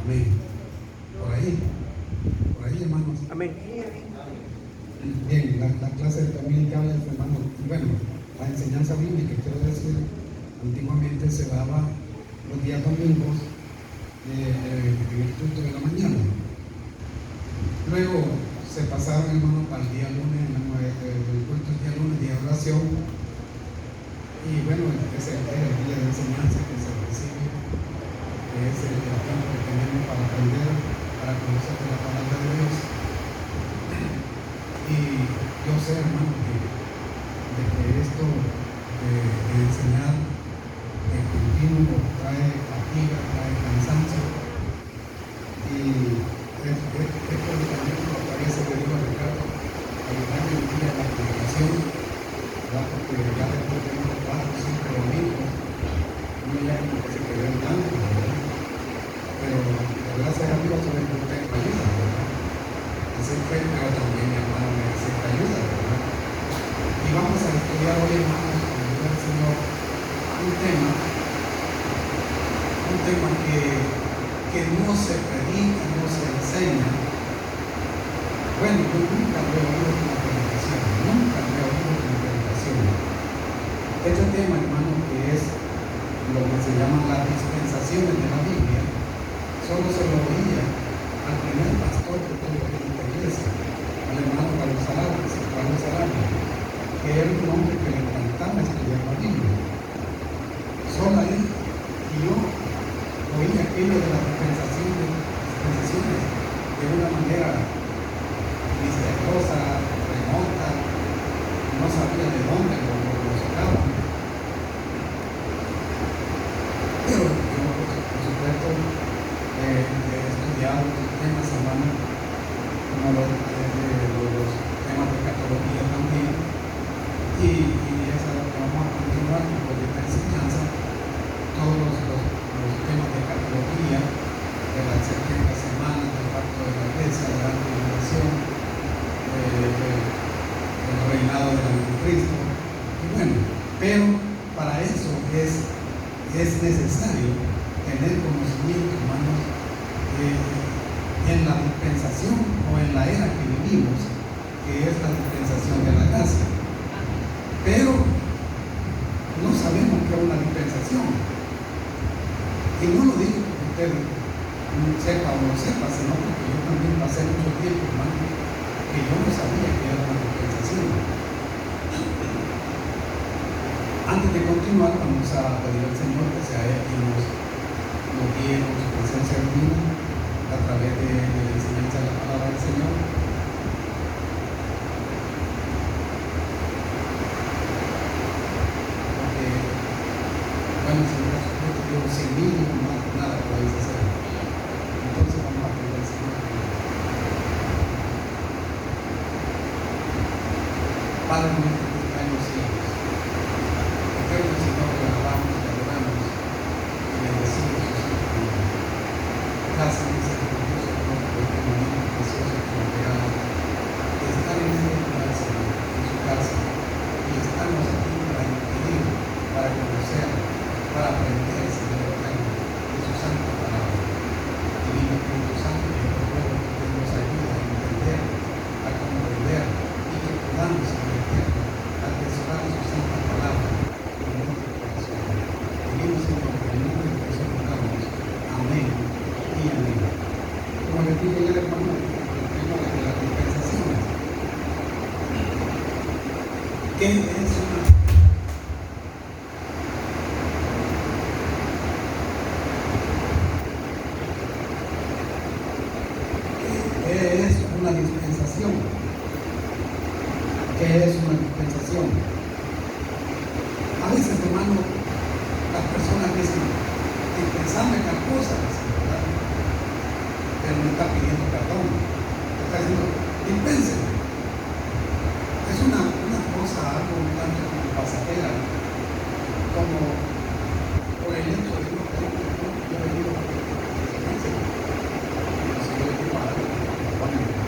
Amén. Por ahí, hermanos. Amén. Bien, la clase también ya habla, hermano. Bueno, la enseñanza bíblica, quiero decir, antiguamente se daba los días domingos en el culto de la mañana. Luego se pasaron, hermano, para el día lunes, el culto del día lunes, día de oración. Y bueno, ese es el día de enseñanza que se recibe, que es el tiempo que tenemos para aprender, para conocer de la palabra de Dios. Y yo sé, hermano, de que esto de enseñar de continuo trae fatiga, trae cansancio. Y es por lo que parece que digo a Ricardo, ayudarme un día en la predicación, ¿verdad? Porque ya después de unos 4 o 5 domingos, uno ya como que se quedó en blanco, ¿verdad? Pero gracias a Dios sobre todo tengo ayuda, ¿verdad? Así fue, pero también mi hermano me necesita ayuda, ¿verdad? Y vamos a estudiar hoy, hermanos, con la ayuda del Señor, un tema que no se predica, no se enseña. Bueno, yo nunca lo he oído en la predicación, Este tema, hermano, que es lo que se llaman las dispensaciones de la Biblia, solo se lo oía al primer pastor que tuvo en esta iglesia, al hermano Carlos Arabia, que era un hombre que le encantaba estudiar la Biblia. Solo a él y yo oí aquello de las dispensaciones de una manera misteriosa, remota, no sabía de dónde lo sacaban. Pero yo, por supuesto, he estudiado los temas, hermano, como los temas de catología también, y es a lo que vamos a continuar con esta enseñanza, todos los temas de catología, de las 70 semanas del pacto de la iglesia, de la tribulación, del reinado del anticristo. Y bueno, pero para eso es necesario tener conocimiento, hermanos, en la dispensación o en la era que vivimos, que es la dispensación de la gracia. Pero no sabemos qué es una dispensación. Y no lo digo porque usted sepa o no sepa, sino porque yo también pasé mucho tiempo, hermano, que yo no sabía que era una dispensación. Antes de continuar, vamos a pedir al Señor que sea Él quien nos guíe con su presencia divina a través de la enseñanza de la palabra del Señor. Porque, bueno, Señor Jesucristo dijo, sin mí nada podéis hacer. Entonces vamos a pedir al Señor. Padre nuestro que está en los cielos, eterno Señor, que alabamos y adoramos y bendecimos su santo nombre. Gracias, misericordioso Dios, por este momento precioso que nos regala de estar en este lugar, Señor, en su casa, y estamos aquí para inquirir, para conocer, para aprender, Señor eterno, de su santa palabra. Divino Espíritu Santo, yo te ruego que nos ayude a entender, a comprender y que podamos, Señor eterno, atesorar su santa palabra en nuestro corazón. Divino Señor, en el nombre de Jesús oramos. Amén y amén. Como les dije ayer, hermano, el tema de las dispensaciones. ¿Qué es una? ¿Qué es una dispensación? ¿Qué es una dispensación? A veces, hermano, las personas dicen, dispensame tal cosa, ¿verdad? Pero no está pidiendo perdón, está diciendo, dispénseme. Es una cosa, algo un tanto como pasajera, como por el hecho de no creer que yo he venido a que dispénseme. Si yo le digo a alguien, perdónenme,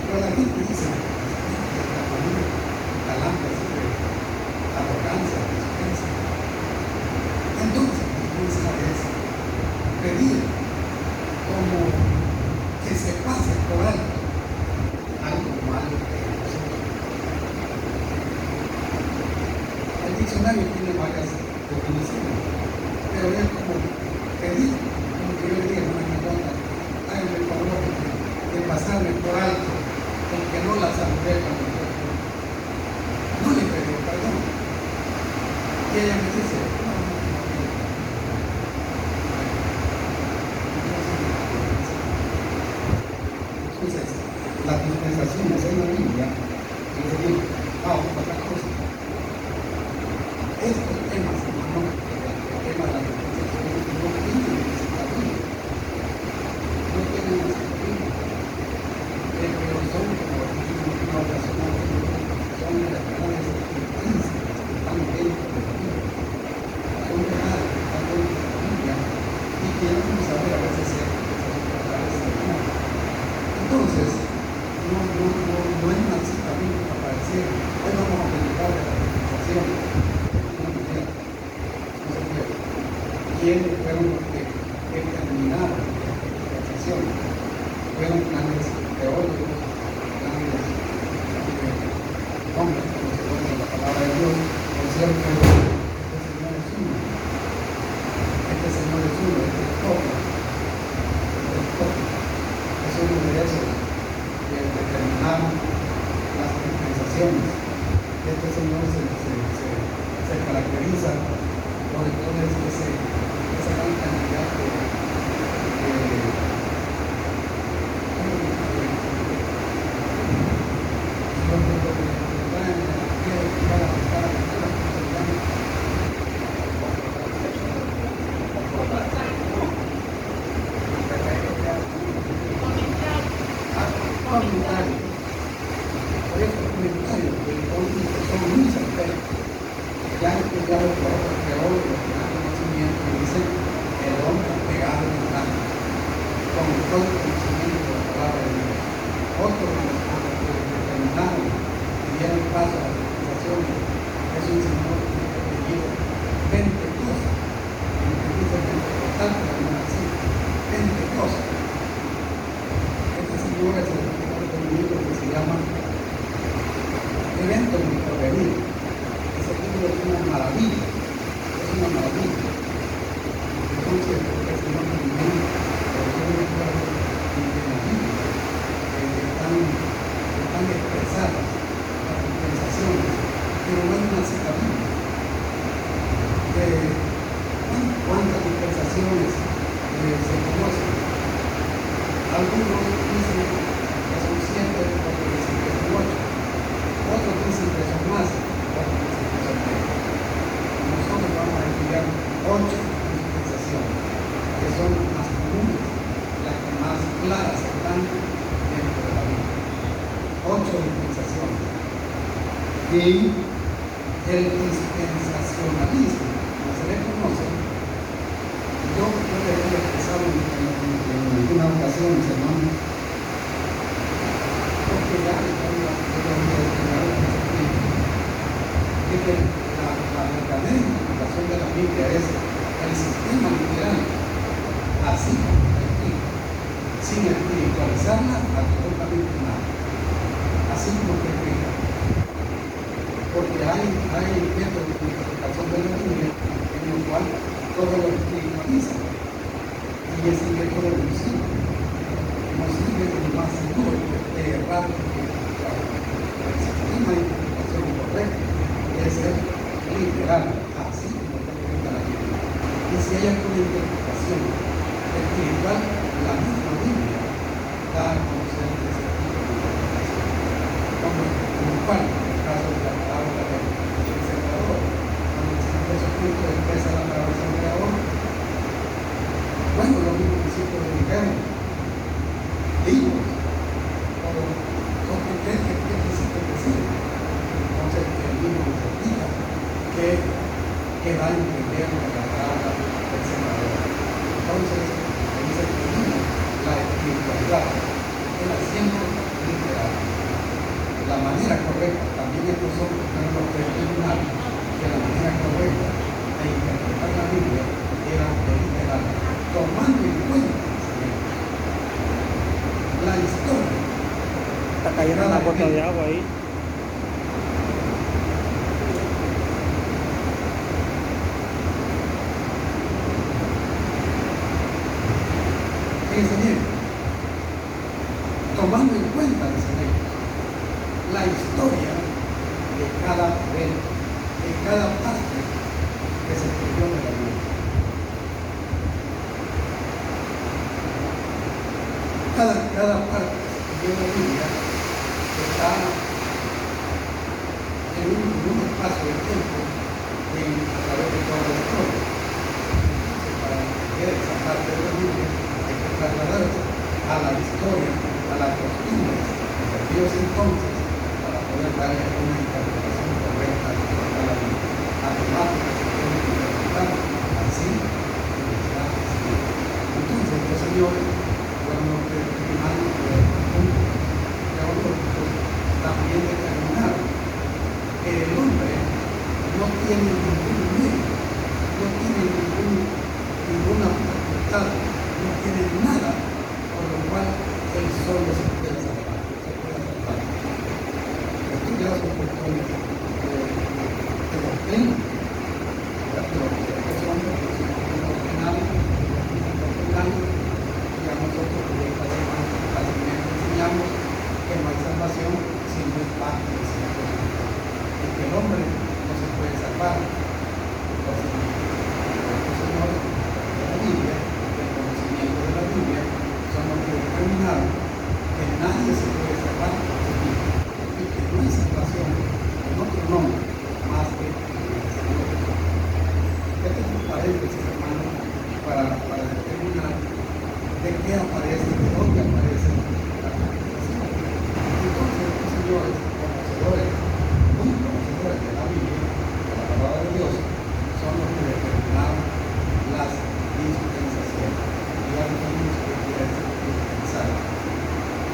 pero la gente dice, la arrogancia, dispensa. diccionario tiene varias definiciones, pero es como que dice, como que yo le diga a una persona, háganme el favor de pasarme por alto, porque no la saludé cuando yo no le pedí perdón. Y ella me dice, no. Entonces, las dispensaciones en la Biblia, es decir, otra cosa. Estos temas, hermano, el tema de la dispensación, no tienen disciplina. No tienen disciplina. Pero son como una persona, son las grandes príncipes que están dentro de la Biblia. Son reales, están dentro de la Biblia. Y queremos saber a veces si entonces, no es una cita bíblica para decir, hoy vamos a predicar de la dispensación. No se puede. ¿Quiénes fueron los que determinaron la dispensación? Fueron grandes teólogos, grandes hombres conocedores de la palabra de Dios. Por cierto, este Señor es uno. Este Señor es uno, este es todo. Es uno de esos que determinaron las dispensaciones. Este Señor se caracteriza por entonces esa gran cantidad ya he estudiado por otros teólogos que dan conocimiento y dicen que el hombre pegado en el campo, con todo el conocimiento de la palabra de Dios. Otros de los que determinaron y dieron paso a las dispensaciones es un señor apellido Pentecosta, que dice Pentecostal, pero no así, Pentecosta. Este señor es el autor de un libro que se llama Evento en mi porvenir. Ese libro es una maravilla, Entonces, el Señor también, son lecturas de la Biblia, están expresadas las dispensaciones, pero no hay una cita bíblica. ¿Cuántas dispensaciones se conocen? Algunos dicen que son 7, otros dicen que son 8, otros dicen que son más, otros dicen que son menos. Nosotros vamos a estudiar 8 dispensaciones, que son las más comunes, las que más claras están dentro de la Biblia. 8 dispensaciones. Y el dispensacionalismo, como se le conoce, yo le he expresado en alguna ocasión, hermano, porque ya que la verdadera interpretación de la Biblia es el sistema literal, así como está escrito, sin espiritualizarla absolutamente nada, así como está escrita. Porque hay métodos de interpretación de la Biblia en los cuales todo lo espiritualiza, y ese método no sirve lo más seguro de errar, porque el sistema de interpretación correcta es el literal, así como está escrita la Biblia. Y si hay alguna interpretación espiritual, la misma Biblia da a conocer ese tipo de interpretación. Como cual, en el caso de la parábola del sembrador, cuando el Señor Jesucristo expresa la palabra del sembrador, bueno, los mismos discípulos dijeron, libros, o ¿qué quisiste decir? Entonces el libro nos explica que da a entender la palabra del sembrador. Entonces, ahí se termina la espiritualidad, era siempre literal. La manera correcta, también estos son los tribunales, que la manera correcta de interpretar la Biblia era literal, tomando en cuenta la historia. Está cayendo una gota de agua ahí. cada evento, en cada parte que se escribió de la Biblia. Cada parte de la Biblia está en un espacio de tiempo a través de toda la historia. Para entender esa parte de la Biblia hay que trasladarse a la historia, a las costumbres de Dios entonces, para poder darle una interpretación correcta a la Biblia. Además, se tiene que interpretar así el mensaje. Entonces, los señores, cuando terminaron el punto teológico, también determinaron que el hombre no tiene ningún medio, no tiene ninguna facultad, no tiene nada por lo cual él solo se puede salvar. Estudiados un poco de doctrina, pero los hombres doctrinales, y a nosotros fácilmente enseñamos que no hay salvación si no es parte del Señor Jesucristo, y que el hombre no se puede salvar. Entonces, los señores de la Biblia, del conocimiento de la Biblia, son los que determinaron que nadie se puede salvar por sí mismo, y que no hay salvación en otro nombre más que el Señor Jesucristo. Este es un paréntesis, hermano, para determinar de qué aparece, de dónde aparece la conversación. Entonces, los señores, conocedores, muy conocedores de la Biblia, de la palabra de Dios, son los que determinaron las dispensaciones. Y ya dijimos que quiere decir dispensar.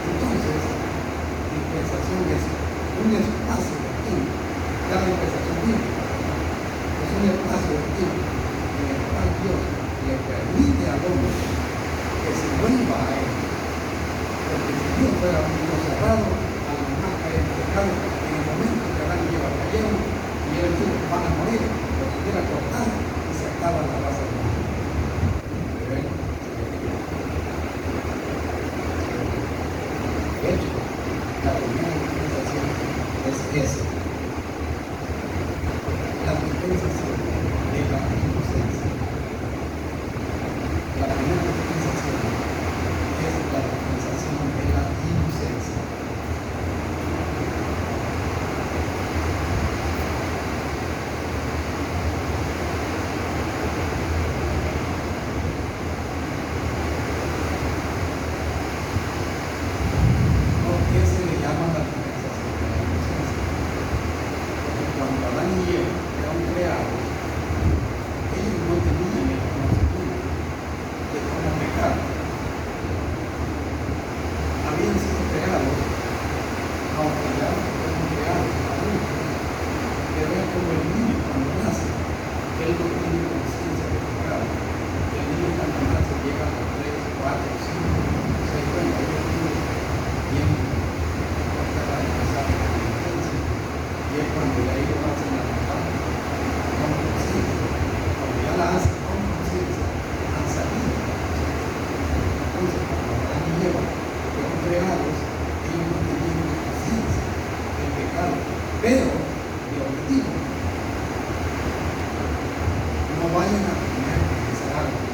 Entonces, dispensación es un espacio de tiempo. Cada dispensación bíblica es un espacio de tiempo en el cual Dios le permite al hombre que se vuelva a él. Porque si Dios fuera un Dios cerrado, a lo mejor caer en pecado, en el momento que Adán y Eva cayeron, y él dijo, van a morir, lo pudiera cortar y se acaba la raza humana. De hecho, la primera dispensación es esa. La dispensación de la inocencia. La primera dispensación es la dispensación de la inocencia. ¿Por qué se le llama la dispensación de la inocencia? Porque cuando Adán y Eva eran creados, ellos no tenían el conocimiento de cómo pecar. Habían sido creados, aunque ya fueron creados adultos, pero es como el niño cuando nace, él no tiene conciencia de pecado. El niño cuando nace llega a los 3, 4, 5, 6 años, bien, porque va a empezar la adolescencia, y es cuando ya ellos hacen la maldad con conciencia. Cuando ya la hacen con conciencia, han salido. Entonces, cuando Adán y Eva fueron creados, ellos no tenían conciencia del pecado. Pero, Dios les dijo, no vayan a comer de ese árbol,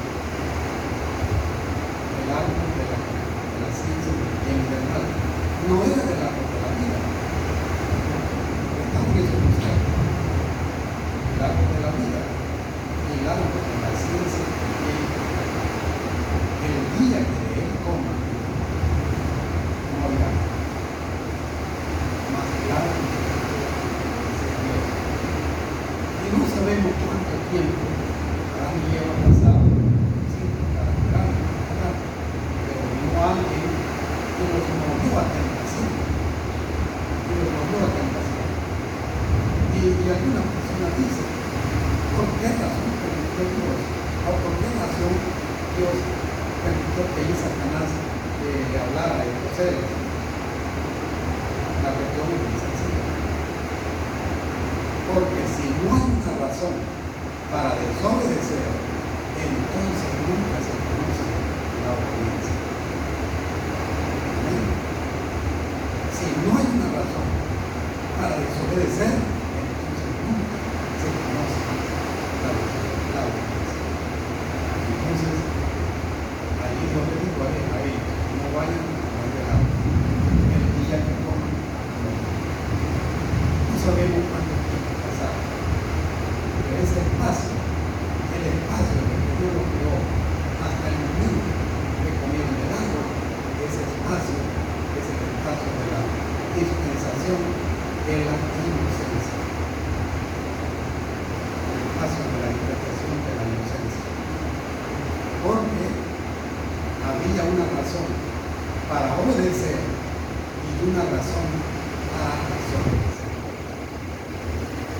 el árbol de la ciencia del bien y del mal. No era del árbol de la vida. Estamos en eso buscando. El árbol de la vida y el árbol de la ciencia del bien y del mal. El día que de él coman, morirán. Mas el árbol de la vida dice Dios. Y no sabemos cuánto tiempo Adán y Eva pasaron para curar, pero vino alguien y los movió a tentación. Y algunas personas dicen, ¿por qué razón permitió Dios? ¿O por qué razón Dios permitió que ahí Satanás le hablara a estos seres? La cuestión es muy sencilla. Porque si no hay una razón para desobedecer, entonces nunca se conoce la obediencia. Amén. Si no hay una razón para desobedecer, cuánto tiempo pasado. Pero ese espacio, el espacio en el que Dios lo creó hasta el momento que comieron el agua, ese espacio es el espacio de la dispensación de la inocencia. El espacio de la dispensación de la inocencia. Porque había una razón para obedecer y una razón para desobedecer.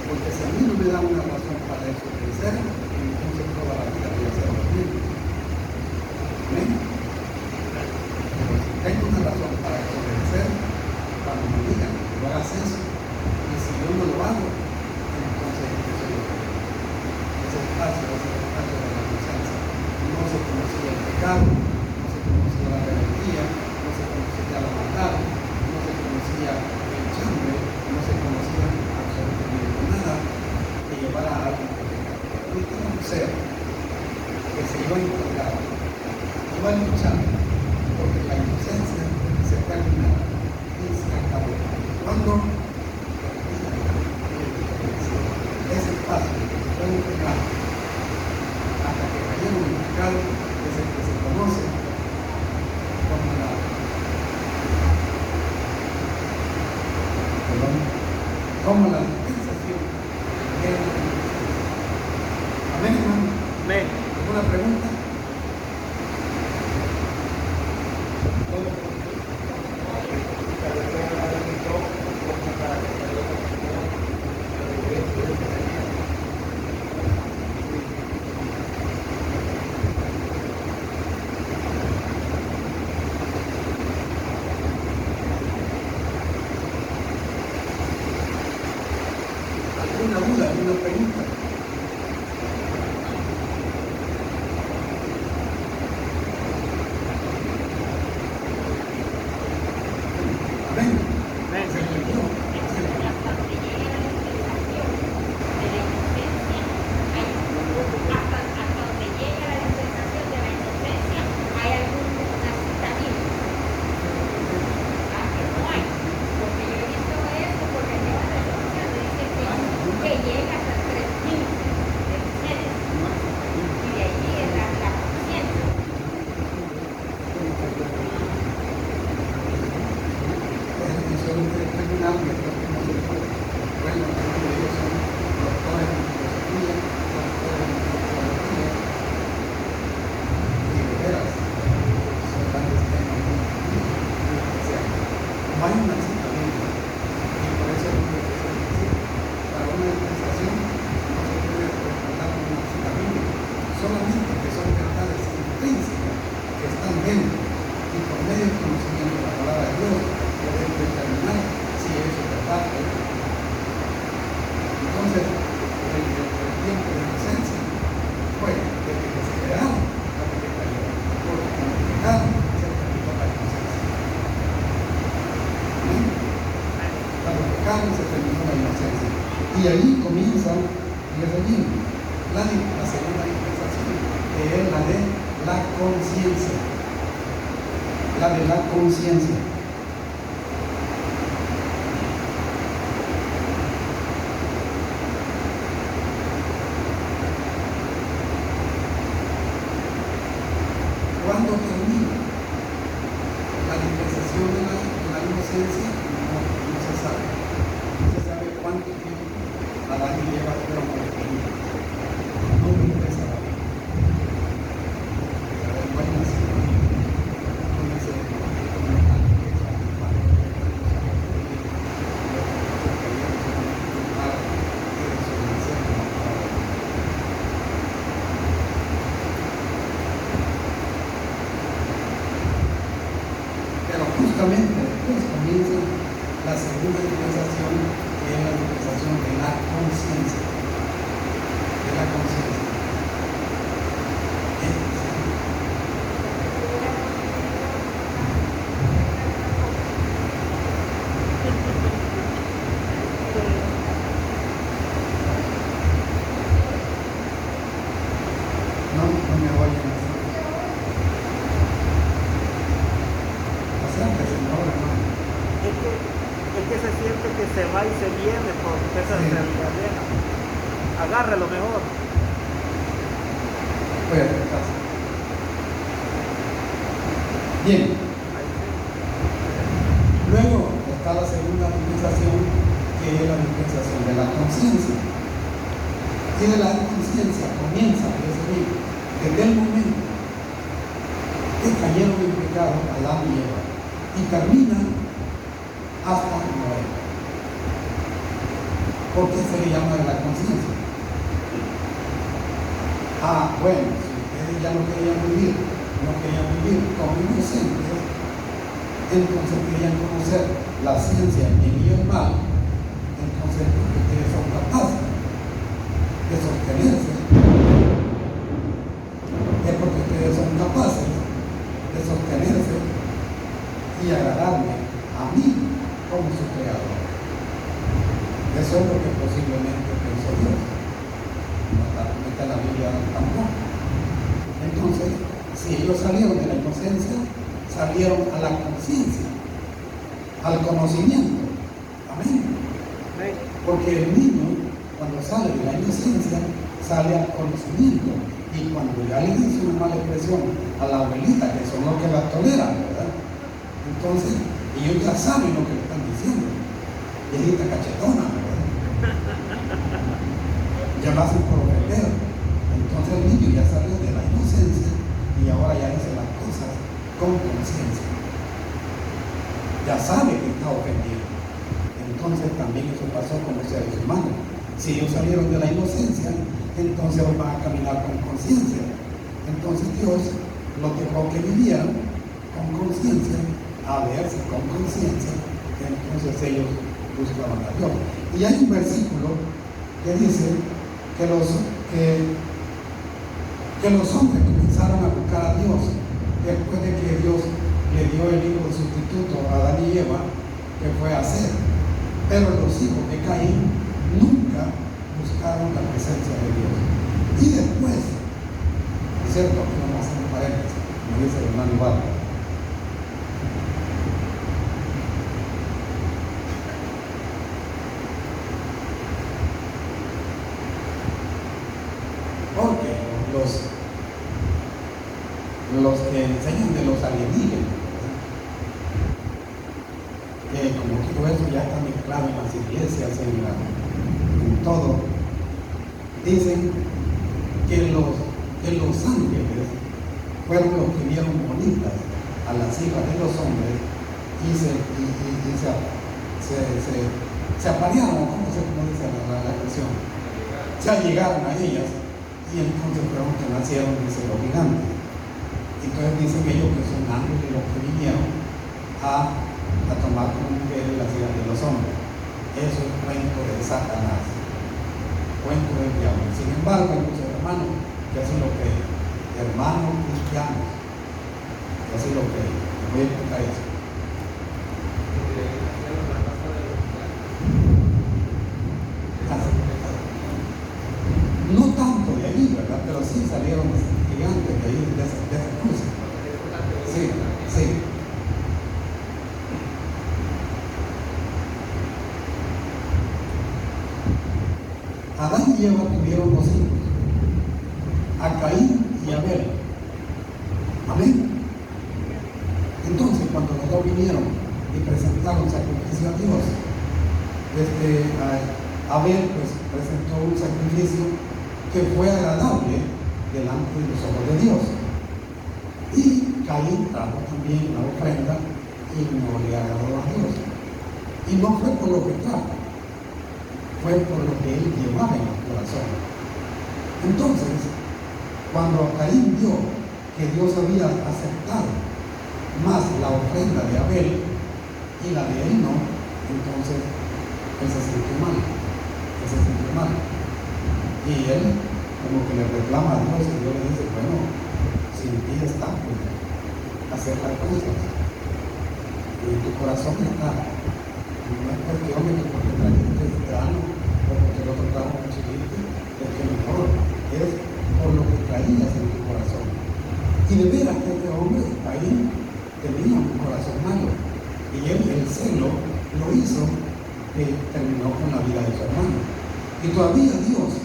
Porque si a mí no me da una razón para desobedecer, entonces toda la vida voy a ser lo mismo. ¿Amén? Pero si tengo una razón para desobedecer, cuando me digan que no hagas eso, y si yo no lo hago, entonces yo soy lo que ese espacio es el espacio de la inocencia. No se conocía el pecado, no se conocía la rebeldía, no se conocía la maldad, no se conocía el chambre, no se conocía absolutamente nada que llevara a alguien a pecar. Ahorita era un ser que se iba a encargar, iba a luchar, porque la inocencia se terminaba y se acabó. Cuando ese espacio que se puede pecar hasta que cayeron en el pecado, es el que se conoce como la dispensación de la inocencia. Amén, hermano. Amén. ¿Alguna pregunta? ¿Alguna duda? ¿Alguna pregunta? Amén. Amén. Se entendió. Hasta donde llega la dispensación de la inocencia, hay alguna cita bíblica. Que no hay. Porque yo he visto eso, porque lleva la resolución, dice que llega hasta el 3000 de licencia. Y de allí es la conciencia. Solo terminar, me creo que no se puede. Bueno, ellos son doctores en filosofía, doctores en antropología, y de veras, son grandes temas muy especiales. No hay una cita bíblica, y por eso es lo que se dice, para una dispensación no se puede respaldar una cita bíblica, solamente que son verdades intrínsecas que están dentro, y por medio del conocimiento de la palabra de Dios, podemos determinar si eso es verdad o no. Entonces, el tiempo de inocencia fue desde que se crearon hasta que cayó. Porque con el pecado se terminó la inocencia. ¿Amén? Cuando pecaron se terminó la inocencia. Y ahí comienza, fíjese bien, la segunda dispensación, que es la de la conciencia. La de la conciencia. ¿Cuándo termina la dispensación de la inocencia? No se sabe. No se sabe cuánto tiempo Adán y Eva fueron a la Biblia. No me interesa la Biblia. Pero no hay una cita bíblica. No dice justamente después comienza la segunda dispensación, que es la dispensación de la conciencia. Agarre lo mejor. Voy a hacer caso. Bien. Luego está la segunda dispensación, que es la dispensación de la conciencia. Y de la conciencia comienza, desde el momento que cayeron en pecado Adán y Eva, y termina hasta Noé. ¿Por qué se le llama de la conciencia? Bueno, si ustedes ya no querían vivir como inocentes, entonces querían conocer la ciencia, el bien y el mal, entonces porque ustedes son capaces de sostenerse, es porque ustedes son capaces de sostenerse y agradarme a mí como su creador. Eso es lo que posiblemente pensó Dios. No está en la Biblia tampoco. Entonces, si ellos salieron de la inocencia, salieron a la conciencia, al conocimiento. Amén. Porque el niño, cuando sale de la inocencia, sale al conocimiento. Y cuando ya le dice una mala expresión a la abuelita, que son los que la toleran, ¿verdad? Entonces, ellos ya saben lo que le están diciendo. Viejita cachetona, ¿verdad? Ya lo hacen por ofender. Entonces el niño ya salió de la inocencia y ahora ya dice las cosas con conciencia. Ya sabe que está ofendido. Entonces también eso pasó con los seres humanos. Si ellos salieron de la inocencia, entonces hoy van a caminar con conciencia. Entonces Dios los dejó que vivieran con conciencia, a verse con conciencia. Entonces ellos buscaban a Dios. Y hay un versículo que dice que los hombres comenzaron a buscar a Dios después de que Dios le dio el hijo sustituto a Adán y Eva, que fue a Ser. Pero los hijos de Caín nunca buscaron la presencia de Dios. Y después, es cierto, aquí vamos a hacer un paréntesis, como dice el hermano Ibarra. Porque los que enseñan de los alienígenas, que como todo eso ya está mezclado en las iglesias, en todo, dicen que los ángeles fueron los que vieron bonitas a las hijas de los hombres y se aparearon, ¿cómo dice la expresión? Se allegaron a ellas y entonces fueron que nacieron, dice, los gigantes. Entonces dicen ellos que son ángeles los que vinieron a tomar como mujeres las hijas de los hombres. Eso es cuento de Satanás, cuento del diablo. Sin embargo, hay muchos hermanos que hacen lo que hermanos cristianos, que hacen lo que voy a explicar eso. No tanto de ahí, ¿verdad? Pero sí salieron gigantes de ahí, de esa cruz. Sí, sí. Adán y Eva tuvieron dos hijos, a Caín y a Abel. Amén. Entonces, cuando los dos vinieron y presentaron sacrificio a Dios, Abel pues presentó un sacrificio que fue agradable delante de los ojos de Dios. Y Caín trajo también una ofrenda y no le agradó a Dios. Y no fue por lo que trajo, fue por lo que él llevaba en el corazón. Entonces, cuando Caín vio que Dios había aceptado más la ofrenda de Abel y la de él no, entonces él se sintió mal. Y él como que le reclama a Dios y Dios le dice, bueno, sin ti está pues hacer las cosas y tu corazón está, no es cuestión de que porque trajiste este grano o porque el otro trajo un chilito es que mejor, es por lo que traías en tu corazón. Y de veras que este hombre ahí tenía un corazón malo y él, el celo lo hizo que terminó con la vida de su hermano. Y todavía Dios,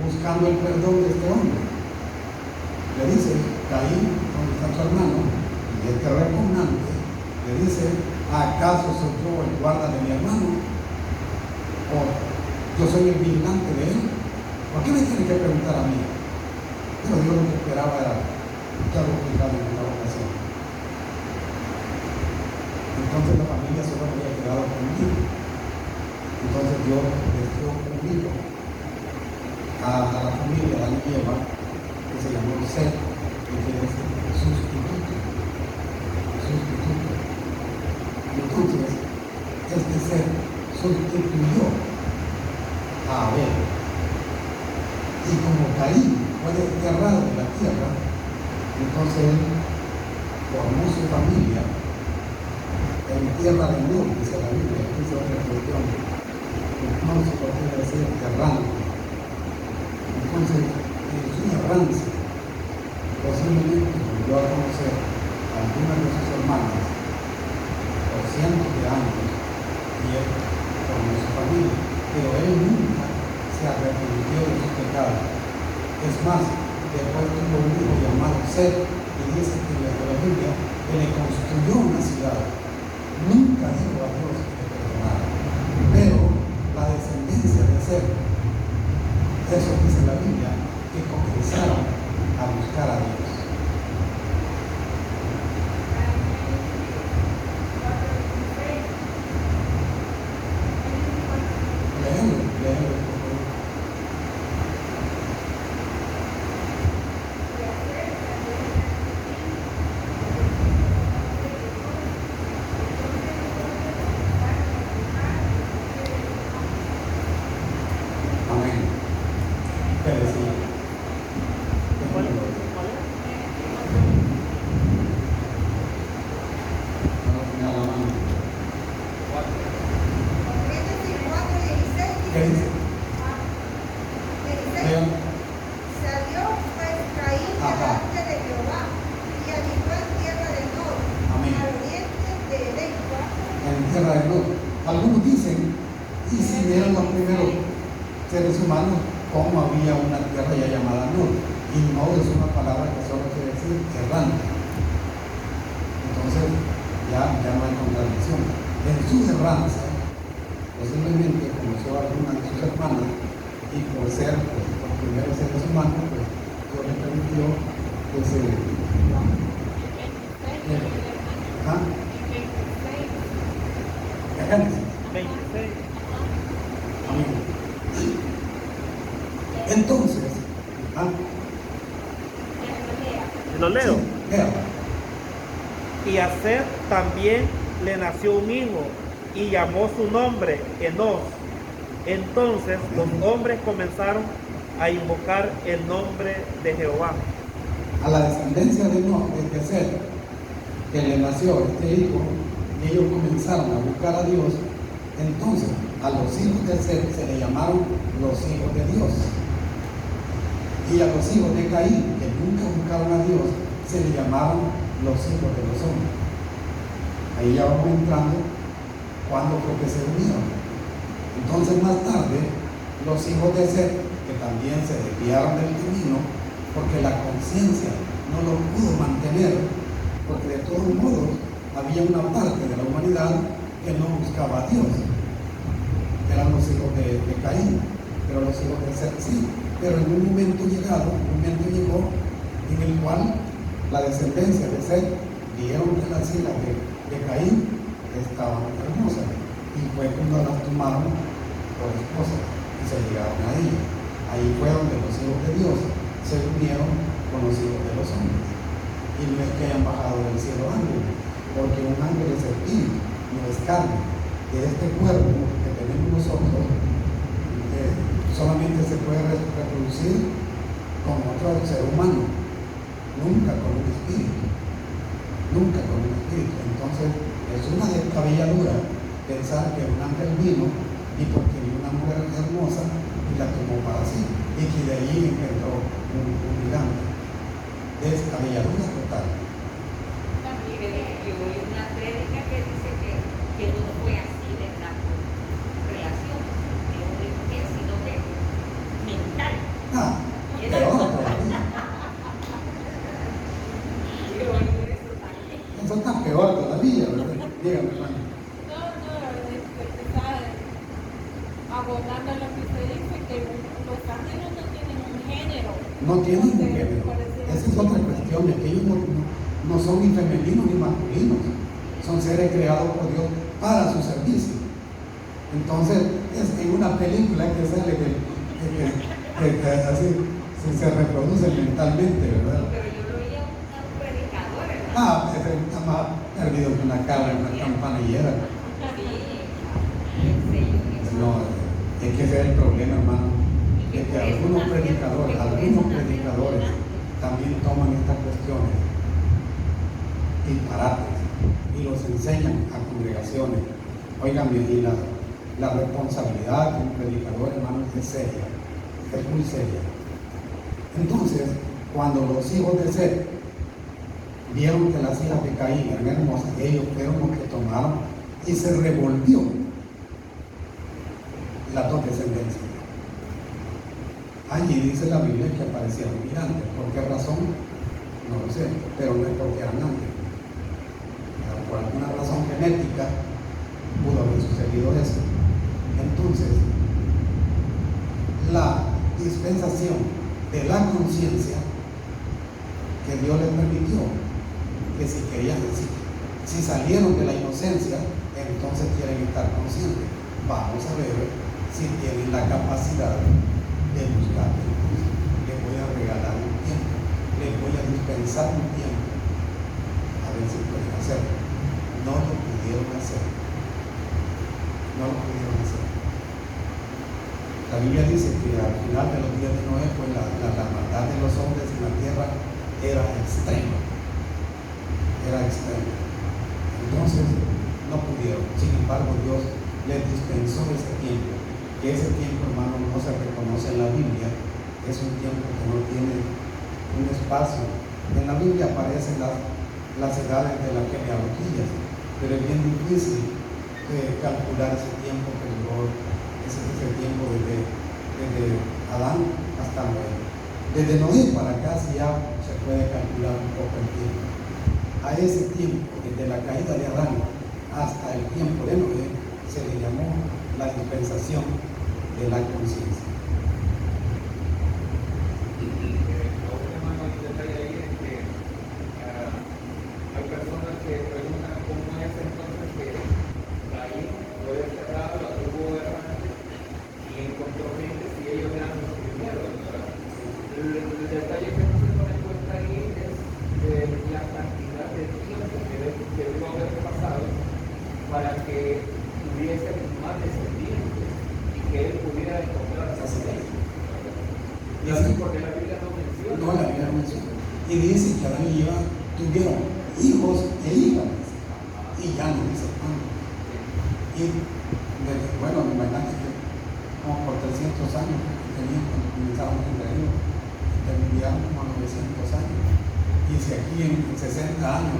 buscando el perdón de este hombre, le dice: Caín, donde está tu hermano, y este repugnante, le dice: ¿acaso soy yo el guarda de mi hermano? ¿O yo soy el vigilante de él? ¿Por qué me tiene que preguntar a mí? Pero Dios lo que esperaba era, ya lo explicaba en una ocasión. Entonces la familia solo había quedado conmigo. Entonces Dios les dio un hijo a la familia, a la Eva, que se llamó Seth, que quiere decir sustituto. Entonces, este ser sustituyó a Abel. Y como Caín fue desterrado de la tierra, entonces él formó su familia en tierra de Nod, dice la Biblia, dice otra expresión. No se podría decir errante. Entonces, en su errancia, posiblemente volvió a conocer a algunas de sus hermanas por cientos de años, y él formó su familia, pero él nunca se arrepintió de sus pecados. Es más, después tuvo un hijo llamado Seth, y dice que en la Biblia que le construyó una ciudad. Nunca dijo a Dios que le perdonara, pero la descendencia de Seth, eso dice la Biblia, que comenzaron a buscar a Dios. Algunos dicen, y si vieron los primeros seres humanos, cómo había una tierra ya llamada Nod, y Nod es una palabra que solo quiere decir errante. Entonces ya no hay contradicción. En su erranza, posiblemente conoció a alguna de sus hermanas, y por ser los primeros seres humanos, pues Dios le permitió que se... Génesis 26. Amén. Entonces, lo leo. Sí, Y a Seth también le nació un hijo y llamó su nombre Enos. Entonces los hombres comenzaron a invocar el nombre de Jehová. a la descendencia de Seth, que le nació este hijo, y ellos comenzaron a buscar a Dios. Entonces a los hijos de Seth se le llamaron los hijos de Dios, y a los hijos de Caín, que nunca buscaron a Dios, se le llamaron los hijos de los hombres. Ahí ya vamos entrando cuando fue que se unieron. Entonces más tarde los hijos de Seth, que también se desviaron del camino porque la conciencia no lo pudo mantener, porque de todos modos había una parte de la humanidad que no buscaba a Dios. Eran los hijos de Caín, pero los hijos de Seth sí. Pero en un momento llegó en el cual la descendencia de Seth vieron que las hijas de Caín estaban hermosas, y fue cuando las tomaron por esposas y se llegaron a ella. Ahí fue donde los hijos de Dios se unieron con los hijos de los hombres. Y no es que hayan bajado del cielo ángeles, porque un ángel es espíritu, no es carne. De este cuerpo que tenemos nosotros, solamente se puede reproducir con otro ser humano, nunca con un espíritu, nunca con un espíritu. Entonces es una descabelladura pensar que un ángel vino y porque vio una mujer hermosa y la tomó para sí, y que de ahí engendró un gigante. Descabelladura total. También yo oí una prédica que dice que no fue así de la relación, sino que Ah, peor todavía. Eso está peor todavía, ¿verdad? Dígame, hermano. Abordando lo que usted dice, que los ángeles no tienen un género. No tienen un Entonces, género. por decir Esa es así, otra cuestión, es que ellos no son ni femeninos ni masculinos. Son seres creados por Dios para su servicio. Entonces, es en una película que sale que así se reproduce mentalmente, ¿verdad? Pero yo lo oía a un predicador, ¿verdad? Ah, está más perdido que una cabra en una campanillera. No, es que ese es el problema, hermano, de que algunos predicadores también toman estas cuestiones disparates y los enseñan a congregaciones. Oigan bien, y la responsabilidad de un predicador, hermano, es seria, es muy seria. Entonces, cuando los hijos de Seth vieron que las hijas de Caín eran hermosas, ellos fueron los que tomaron y se revolvió las dos descendencias. Allí dice la Biblia que aparecieron gigantes. ¿Por qué razón? No lo sé, pero no es porque eran ángeles. Por alguna razón genética pudo haber sucedido eso. Entonces, la dispensación de la conciencia que Dios les permitió, que si querían decir, si salieron de la inocencia, entonces quieren estar conscientes. Vamos a ver si tienen la capacidad de buscar. Les voy a regalar un tiempo, les voy a dispensar un tiempo, a ver si pueden hacerlo. No lo pudieron hacer. No lo pudieron hacer. La Biblia dice que al final de los días de Noé, pues la maldad de los hombres en la tierra era extrema. Era extrema. Entonces, no pudieron. Sin embargo, Dios les dispensó ese tiempo. Que ese tiempo, hermano, no se reconoce en la Biblia. Es un tiempo que no tiene un espacio. En la Biblia aparecen las edades de las genealogías, pero es bien difícil calcular ese tiempo que duró. Ese tiempo desde Adán hasta Noé. Desde Noé para acá sí ya se puede calcular un poco el tiempo. A ese tiempo, desde la caída de Adán hasta el tiempo de Noé, se le llamó la dispensación de la conciencia. Hay personas que preguntan cómo es entonces que Caín fue desterrado, la tribu errante, y encontró gente si ellos eran los primeros. El detalle que no se toma en cuenta ahí es la cantidad de tiempo que debió haber pasado para que hubiesen más descendientes y que él pudiera encontrar esa silencio. Y así porque la Biblia no menciona. No, la Biblia no menciona. Y dice que Adán y Eva tuvieron hijos e hijas, y ya no dice cuándo. Y bueno, me imagino que como por 300 años que tenían cuando comenzaron el reino, terminaron como a 900 años. Y si aquí en 60 años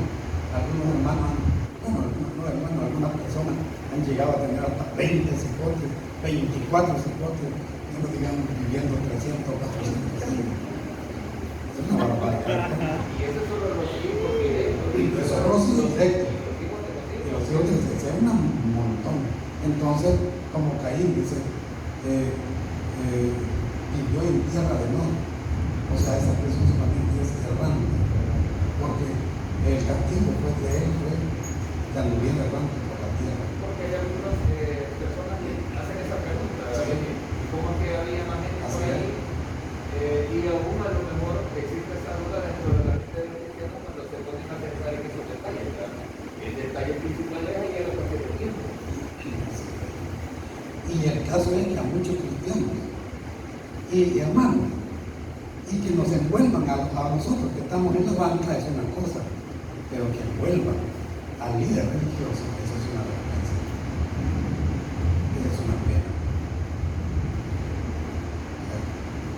algunos hermanos, algunas personas han llegado a tener hasta 20 cipotes, 24 cipotes, no digamos viviendo 300 o 400 años. Es una barbaridad. Y eso solo los hijos directos. Eso es los hijos directos. Y los hijos directos es un montón. Entonces, como Caín dice, vivió en tierra de no. O sea, esa persona solamente es errante. Porque el castigo fue de él, fue que anduviera errante por la tierra. Porque hay algunas personas que hacen esa pregunta, ¿cómo es que había más gente por ahí? Y aún a lo mejor existe esa duda dentro de la gente de los cristianos cuando se ponen a pensar en esos detalles, ¿verdad? El detalle principal es ahí lo que se tiempo. Y el caso es que a muchos cristianos y hermanos, y que nos envuelvan a nosotros que estamos en la banca es una cosa, pero que envuelvan al líder religioso, eso es una vergüenza. Eso es una pena.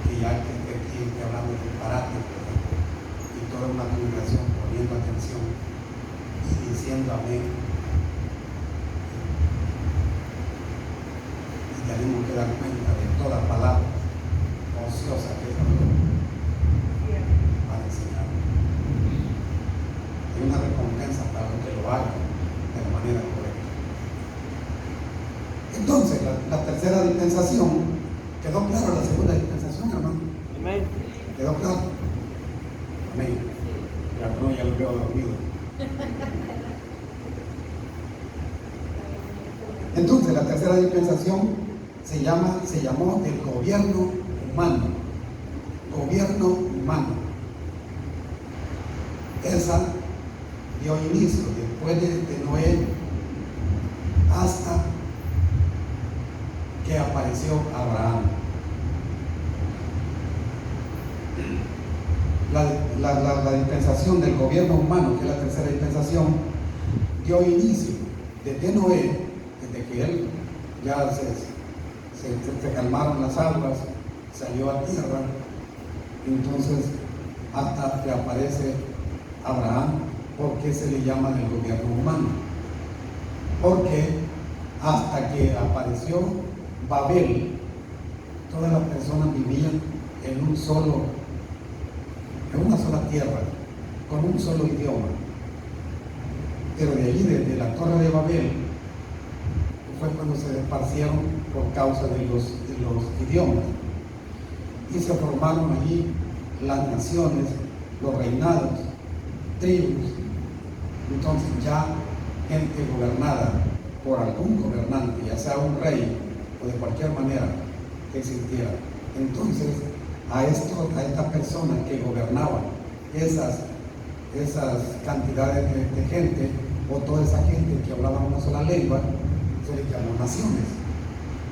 Que ya que esté hablando de disparate, y toda una congregación poniendo atención y diciendo amén. Y tenemos que dar cuenta de toda palabra ociosa que es dispensación, ¿quedó claro la segunda dispensación, hermano? Amén. ¿Quedó claro? Amén. Ya lo veo dormido. Entonces, la tercera dispensación se llamó el gobierno humano. Gobierno humano. Esa dio inicio después de Noé hasta que apareció Abraham. La dispensación del gobierno humano, que es la tercera dispensación, dio inicio desde Noé, desde que él ya se calmaron las aguas, salió a tierra, entonces hasta que aparece Abraham. ¿Por qué se le llama del gobierno humano? Porque hasta que apareció Babel, todas las personas vivían en una sola tierra, con un solo idioma. Pero de allí, desde la Torre de Babel, fue cuando se esparcieron por causa de los idiomas. Y se formaron allí las naciones, los reinados, tribus. Entonces ya gente gobernada por algún gobernante, ya sea un rey o de cualquier manera que existiera. Entonces a estas personas que gobernaban esas cantidades de gente, o toda esa gente que hablaba una sola lengua, se les llamó naciones.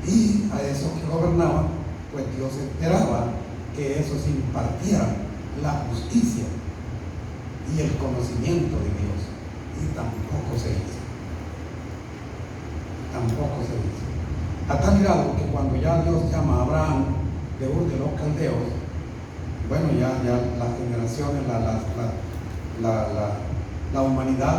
Y a esos que gobernaban, pues Dios esperaba que esos impartieran la justicia y el conocimiento de Dios. Y tampoco se hizo. Tampoco se hizo. A tal grado que cuando ya Dios llama a Abraham de Ur de los Caldeos, bueno, ya las generaciones, la humanidad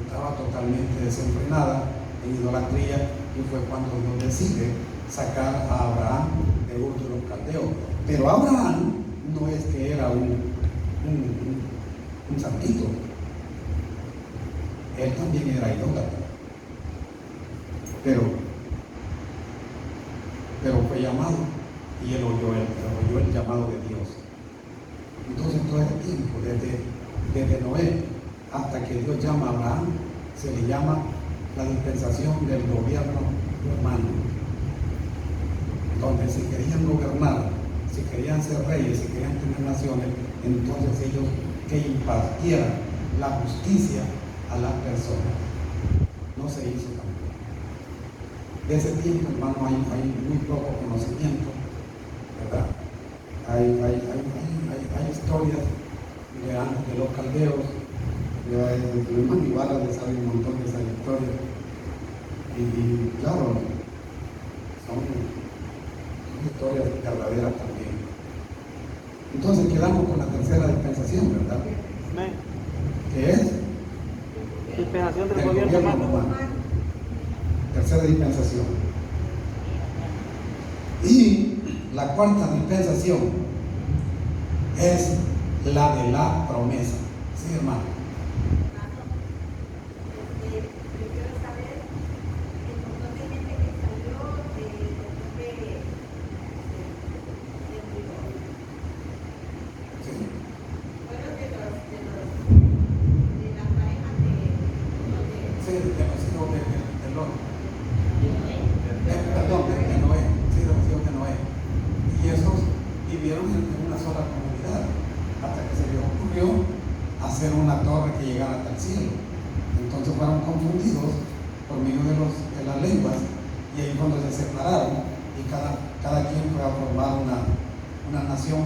estaba totalmente desenfrenada en idolatría, y fue cuando Dios decide sacar a Abraham de Ur de los Caldeos. Pero Abraham no es que era un santito, él también era idólatra, pero fue llamado, y él oyó el llamado de Dios. Entonces todo este tiempo, desde Noé hasta que Dios llama a Abraham, se le llama la dispensación del gobierno humano, donde si querían gobernar, si querían ser reyes, si querían tener naciones, entonces ellos que impartieran la justicia a las personas. No se hizo tampoco. De ese tiempo, hermano, hay muy poco conocimiento, ¿verdad? Hay historias de antes de los caldeos. El hermano Ibarra le sabe un montón de esas historias. Y claro, son historias verdaderas también. Entonces quedamos con la tercera dispensación, ¿verdad? Amén. Que es Dispensación del el gobierno humano. humano. Tercera dispensación. Y la cuarta dispensación es la de la promesa. Sí, hermano. Yo quiero saber el montón de gente que salió de Sí. fueron de las parejas Sí, de los hijos de Lot. Perdón, de Noé. Sí, de los hijos de Noé. Y esos vivieron en una sola comunidad, hasta que se les ocurrió hacer una torre que llegara hasta el cielo. Entonces fueron confundidos por medio de las lenguas, y ahí cuando se separaron, y cada quien fue a formar una nación,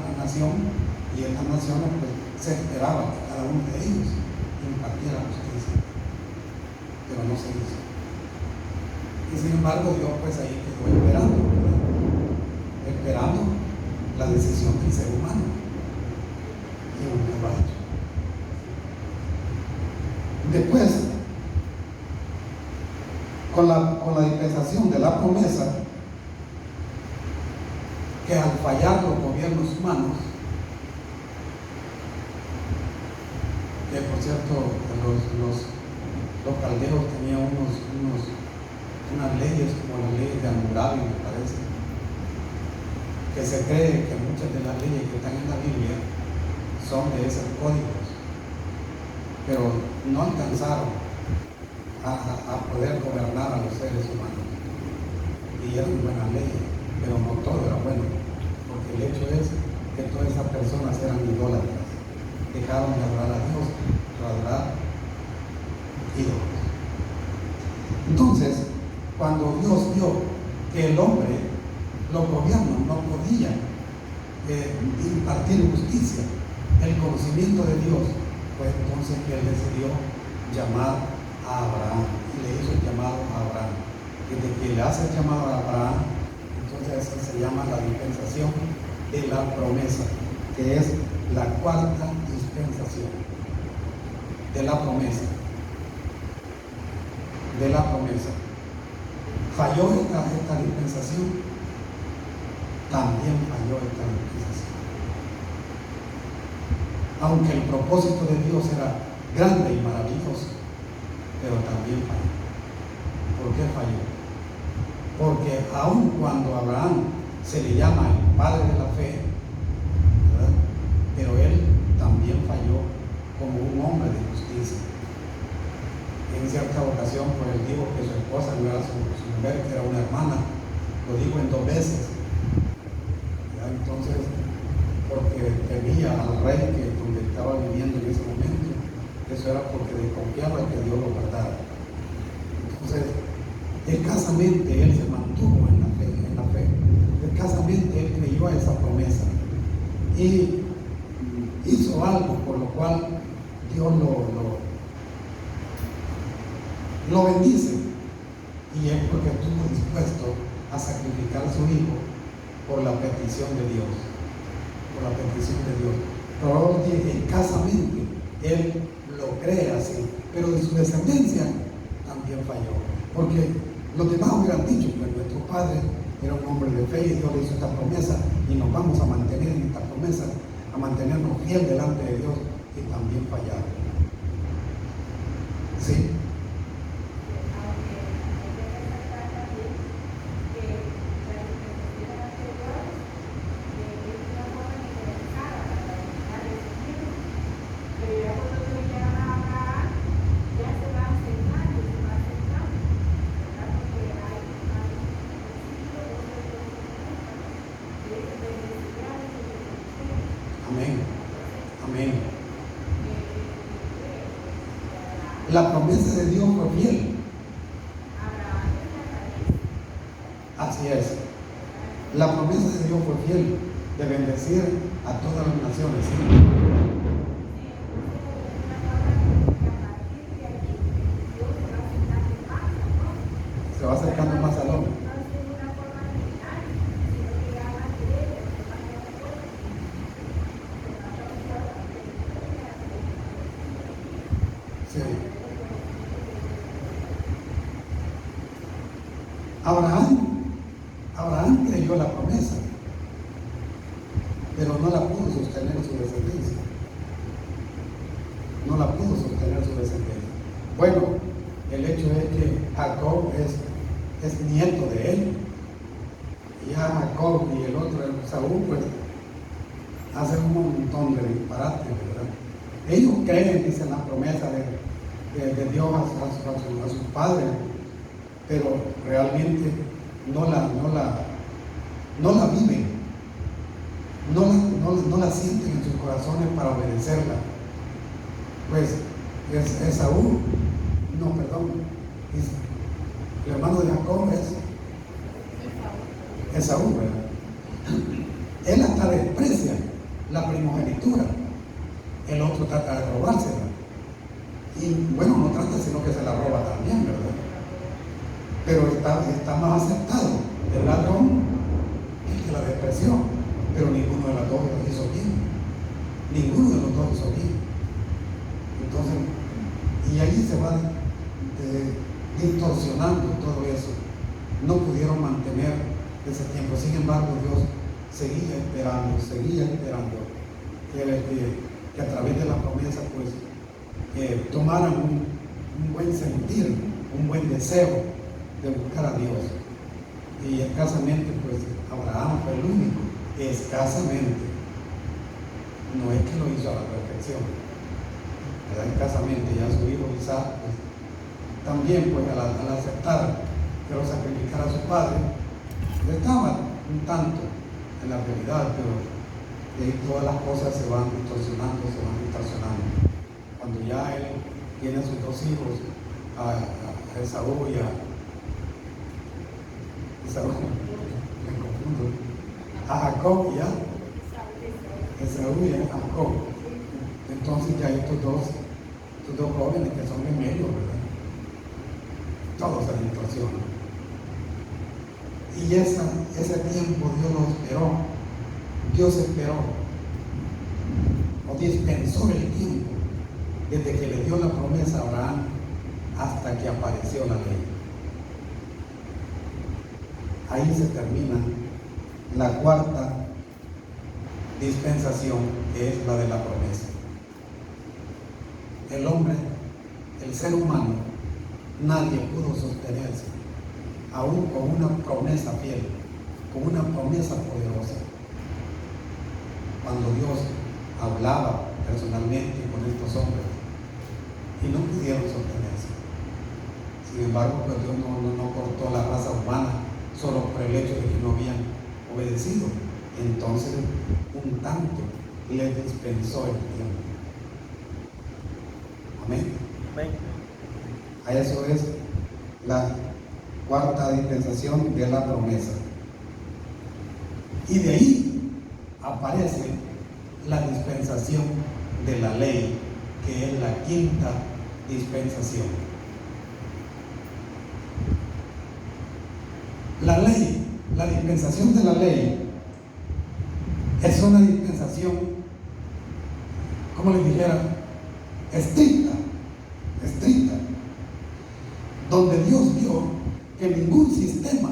y estas naciones pues se esperaba que cada uno de ellos impartiera justicia, pero no se hizo. Y sin embargo Dios pues ahí quedó esperando, ¿verdad? Esperando la decisión del ser humano, y nunca lo ha hecho. Después, con la dispensación de la promesa, que al fallar los gobiernos humanos, que por cierto los caldeos tenían unas leyes como las leyes de Hammurabi, me parece, que se cree que muchas de las leyes que están en la Biblia son de esos códigos, pero no alcanzaron a poder gobernar a los seres humanos. Y eran buenas leyes, pero no todo era bueno, porque el hecho es que todas esas personas eran idólatras, dejaron de adorar a Dios para adorar ídolos. Entonces, cuando Dios vio que el hombre, los gobiernos no podían impartir justicia, el conocimiento de Dios, pues entonces que él decidió llamar a Abraham y le hizo el llamado a Abraham. Desde que le hace el llamado a Abraham, entonces eso se llama la dispensación de la promesa, que es la cuarta dispensación de la promesa. De la promesa. ¿Falló esta dispensación? También falló esta dispensación. Aunque el propósito de Dios era grande y maravilloso, pero también falló. ¿Por qué falló? Porque aun cuando a Abraham se le llama el padre de la fe, ¿verdad? Pero él también falló como un hombre de justicia. En cierta ocasión, pues él dijo que su esposa no era su mujer, que era una hermana. Lo dijo en 2 veces. ¿Ya? Entonces, porque temía al rey que donde estaba viviendo en ese momento, eso era porque desconfiaba que Dios lo guardara. Entonces, escasamente él se mantuvo en la fe. Escasamente él creyó a esa promesa y hizo algo por lo cual Dios lo bendice, y es porque estuvo dispuesto a sacrificar a su hijo por la petición de Dios. Pero escasamente él lo cree así, pero de su descendencia también falló, porque los demás hubieran dicho que nuestro padre era un hombre de fe y Dios le hizo esta promesa y nos vamos a mantener en esta promesa, a mantenernos fiel delante de Dios, y también fallaron. ¿Sí? Amén. La promesa de Dios fue fiel. Así es. La promesa de Dios fue fiel de bendecir a todas las naciones. ¿Sí? Se va acercando más al hombre. Sí. Abraham creyó la promesa, pero no la pudo sostener su descendencia. Bueno, el hecho es que Jacob es nieto de él. Y ya Jacob y el otro, Saúl, pues hacen un montón de disparates, ¿verdad? Ellos creen, dicen, la promesa de Dios a sus padres, pero realmente no la viven, no la sienten en sus corazones para obedecerla. Pues Esaú, el hermano de Jacob es Esaú, ¿verdad? Él hasta desprecia la primogenitura, el otro trata de robársela. Y bueno, no trata sino que se la roba también, ¿verdad? Pero está más aceptado el ladrón que el que la despreció, pero ninguno de los dos hizo bien. Entonces, y ahí se va distorsionando todo eso. No pudieron mantener ese tiempo. Sin embargo, Dios seguía esperando que a través de la promesa, pues, tomaran un buen sentir, un buen deseo de buscar a Dios. Y escasamente, pues, Abraham fue el único escasamente. No es que lo hizo a la perfección, ¿verdad? Escasamente. Ya su hijo Isaac, pues, también, pues, al aceptar que lo sacrificara a su padre, estaba un tanto en la realidad, pero de ahí todas las cosas se van distorsionando, se van distorsionando. Cuando ya él tiene a sus dos hijos, a Esaú y a Jacob y a Esaú y a Jacob. Entonces ya estos dos jóvenes que son gemelos, ¿verdad? Todos se distorsionan. Y ese tiempo Dios lo esperó. Dios esperó o dispensó el tiempo desde que le dio la promesa a Abraham hasta que apareció la ley. Ahí se termina la cuarta dispensación, que es la de la promesa. El hombre, el ser humano, nadie pudo sostenerse aún con una promesa fiel, con una promesa poderosa. Cuando Dios hablaba personalmente con estos hombres y no pudieron sostenerse. Sin embargo, pues Dios no cortó la raza humana solo por el hecho de que no habían obedecido. Entonces, un tanto les dispensó el tiempo. Amén. Amén. A eso es la cuarta dispensación de la promesa. Y de ahí aparece la dispensación de la ley, que es la quinta dispensación. La ley, la dispensación de la ley, es una dispensación, como les dijera, estricta, donde Dios vio que ningún sistema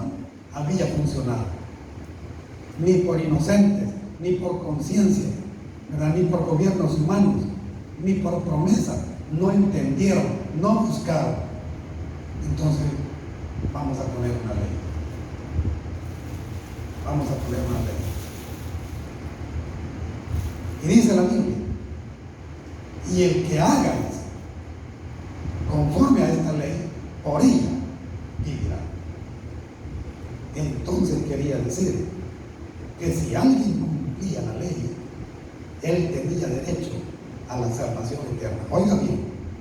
había funcionado, ni por inocentes, ni por conciencia, ni por gobiernos humanos, ni por promesa. No entendieron, no buscaron. Entonces, vamos a poner una ley. Vamos a poner una ley. Y dice la Biblia, y el que haga conforme a esta ley, por ella vivirá. Entonces quería decir que si alguien cumplía la ley, él tenía derecho a la salvación eterna. Oiga bien,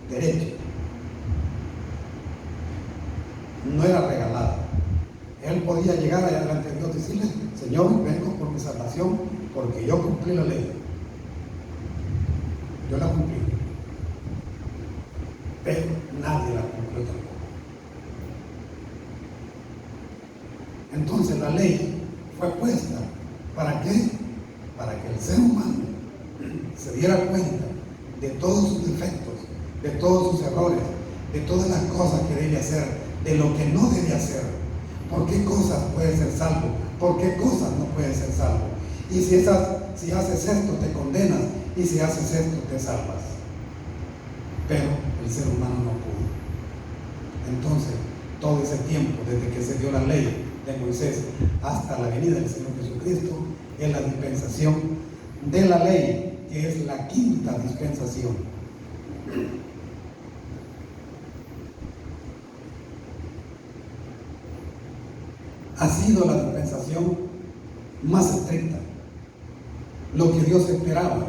derecho. No era regalada. Él podía llegar allá delante de Dios y decirle: Señor, vengo por mi salvación porque yo cumplí la ley. Yo la cumplí. Pero nadie la cumplió tampoco. Entonces la ley fue puesta, ¿para qué? Para que el ser humano se diera cuenta de todos sus defectos, de todos sus errores, de todas las cosas que debe hacer, de lo que no debe hacer. ¿Por qué cosas puede ser salvo? ¿Por qué cosas no puede ser salvo? Y si haces esto te condenas, y si haces esto te salvas. Pero el ser humano no pudo. Entonces, todo ese tiempo, desde que se dio la ley de Moisés hasta la venida del Señor Jesucristo, es la dispensación de la ley, que es la quinta dispensación. Ha sido la dispensación más estricta, lo que Dios esperaba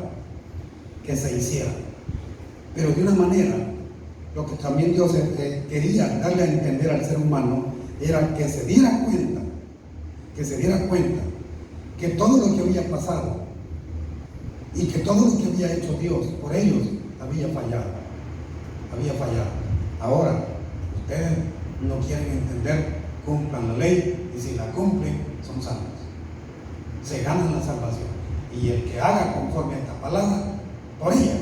que se hiciera, pero de una manera, lo que también Dios quería darle a entender al ser humano era que se diera cuenta que todo lo que había pasado y que todo lo que había hecho Dios por ellos había fallado. Ahora, ustedes no quieren entender, cumplan la ley, y si la cumplen, son salvos. Se ganan la salvación. Y el que haga conforme a esta palabra, por ella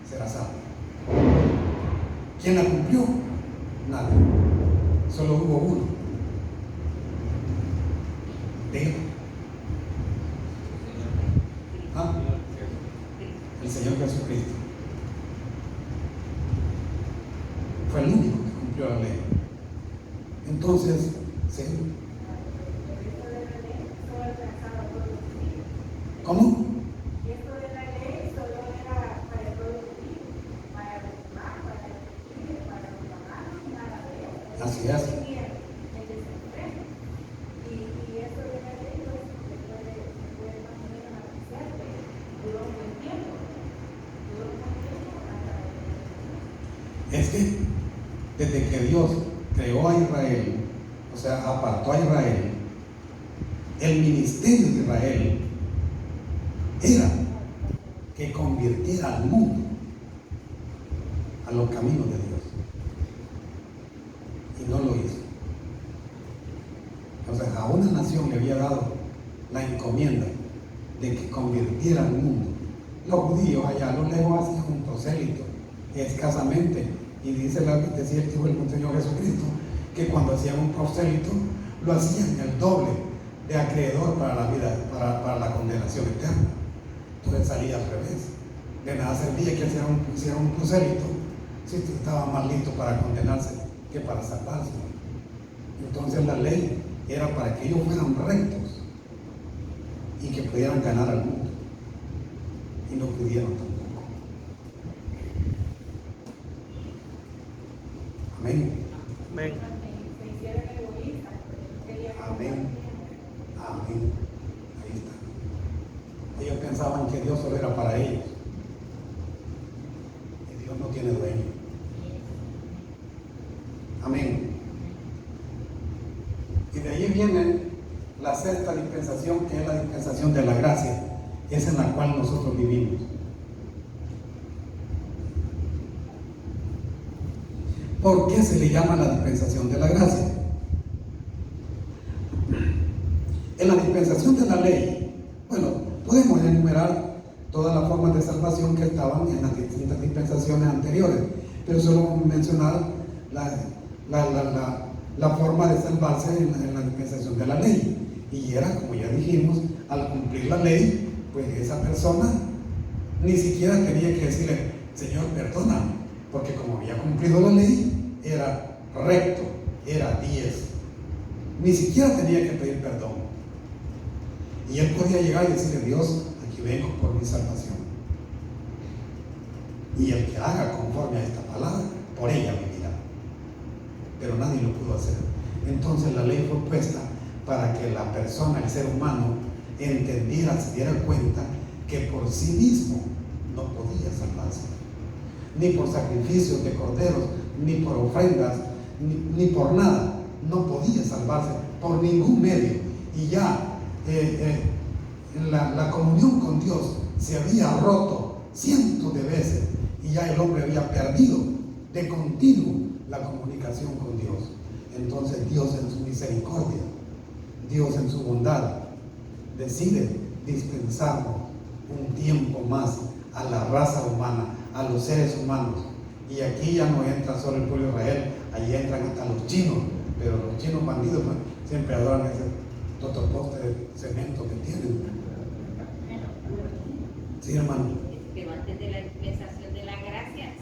será salvo. ¿Quién la cumplió? Nadie. Solo hubo uno. Diga. ¿Ah? El Señor Jesucristo. Fue el único que cumplió la ley. Entonces, sí. ¿Cómo? Y esto de la ley solo era para el pueblo judío, para los demás, para los gentiles, para los paganos, nada de eso. Así es. Tenían el desempleo. Y esto de la ley, pues, se puede más o menos apreciar que duró un buen tiempo. Duró un buen tiempo hasta Es que desde que Dios creó a Israel, o sea, apartó a Israel, el ministerio de Israel era que convirtiera al mundo a los caminos de Dios. Y no lo hizo. O sea, a una nación le había dado la encomienda de que convirtiera al mundo. Los judíos allá a lo lejos hacían un prosélito, escasamente. Y decía el Hijo del Señor Jesucristo que cuando hacían un prosélito lo hacían el doble de acreedor para la vida, para la condenación eterna. Entonces salía al revés. De nada servía que hiciera un prosélito si estaba más listo para condenarse que para salvarse. Entonces la ley era para que ellos fueran rectos y que pudieran ganar al mundo. Y no pudieron tampoco. Amén. Amén. se hicieron egoístas, porque querían Amén. Amén. Ahí está. Ellos pensaban que Dios solo era para ellos. Y Dios no tiene dueño. Amén. Y de ahí viene la sexta dispensación, que es la dispensación de la gracia. Es en la cual nosotros vivimos. ¿Por qué se le llama la dispensación de la gracia? En la dispensación de la ley, bueno, podemos enumerar todas las formas de salvación que estaban en las distintas dispensaciones anteriores, pero solo vamos a mencionar la forma de salvarse en la dispensación de la ley. Y era, como ya dijimos, al cumplir la ley, pues esa persona ni siquiera tenía que decirle, Señor, perdóname, porque como había cumplido la ley, era recto, era 10. Ni siquiera tenía que pedir perdón. Y él podía llegar y decirle, Dios, aquí vengo por mi salvación. Y el que haga conforme a esta palabra, por ella vivirá. Pero nadie lo pudo hacer. Entonces la ley fue puesta para que la persona, el ser humano, entendiera, se diera cuenta que por sí mismo no podía salvarse. Ni por sacrificios de corderos, ni por ofrendas, ni por nada. No podía salvarse por ningún medio. Y ya la comunión con Dios se había roto cientos de veces. Y ya el hombre había perdido de continuo la comunicación con Dios. Entonces Dios en su misericordia, Dios en su bondad, decide dispensarnos un tiempo más a la raza humana, a los seres humanos. Y aquí ya no entra solo el pueblo de Israel, allí entran hasta los chinos, pero los chinos bandidos pues, siempre adoran ese totoposte de cemento que tienen. Sí, hermano. Pero antes de la dispensación de la gracia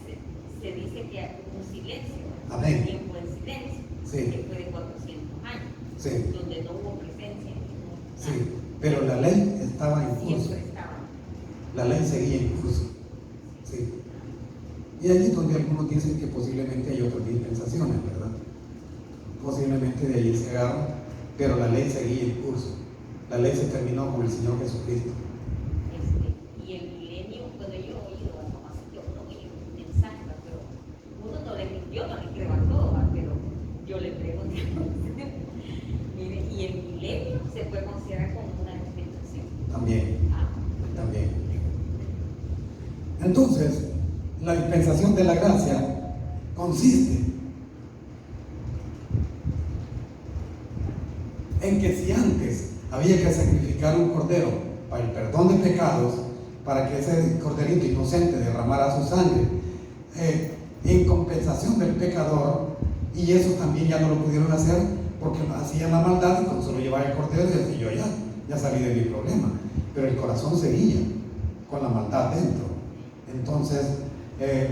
se dice que hay un silencio, Amén. un tiempo de silencio, Sí. que fue de 400 años, Sí. donde no hubo presencia. Sí, pero la ley estaba en curso. Siempre estaba. La ley seguía en curso. Sí. Y allí es donde algunos dicen que posiblemente hay otras dispensaciones, ¿verdad? Posiblemente de allí se agarran, pero la ley seguía en curso. La ley se terminó con el Señor Jesucristo. Y el milenio, bueno, yo he oído, yo no oí un mensaje, pero yo no le creo a todo, pero yo le pregunto. Mire, y el milenio se puede considerar como una dispensación. También. También. Entonces, la dispensación de la gracia consiste en que si antes había que sacrificar un cordero para el perdón de pecados, para que ese corderito inocente derramara su sangre en compensación del pecador, y eso también ya no lo pudieron hacer porque hacían la maldad y con solo llevar el cordero y decir, yo ya salí de mi problema, pero el corazón seguía con la maldad dentro. Entonces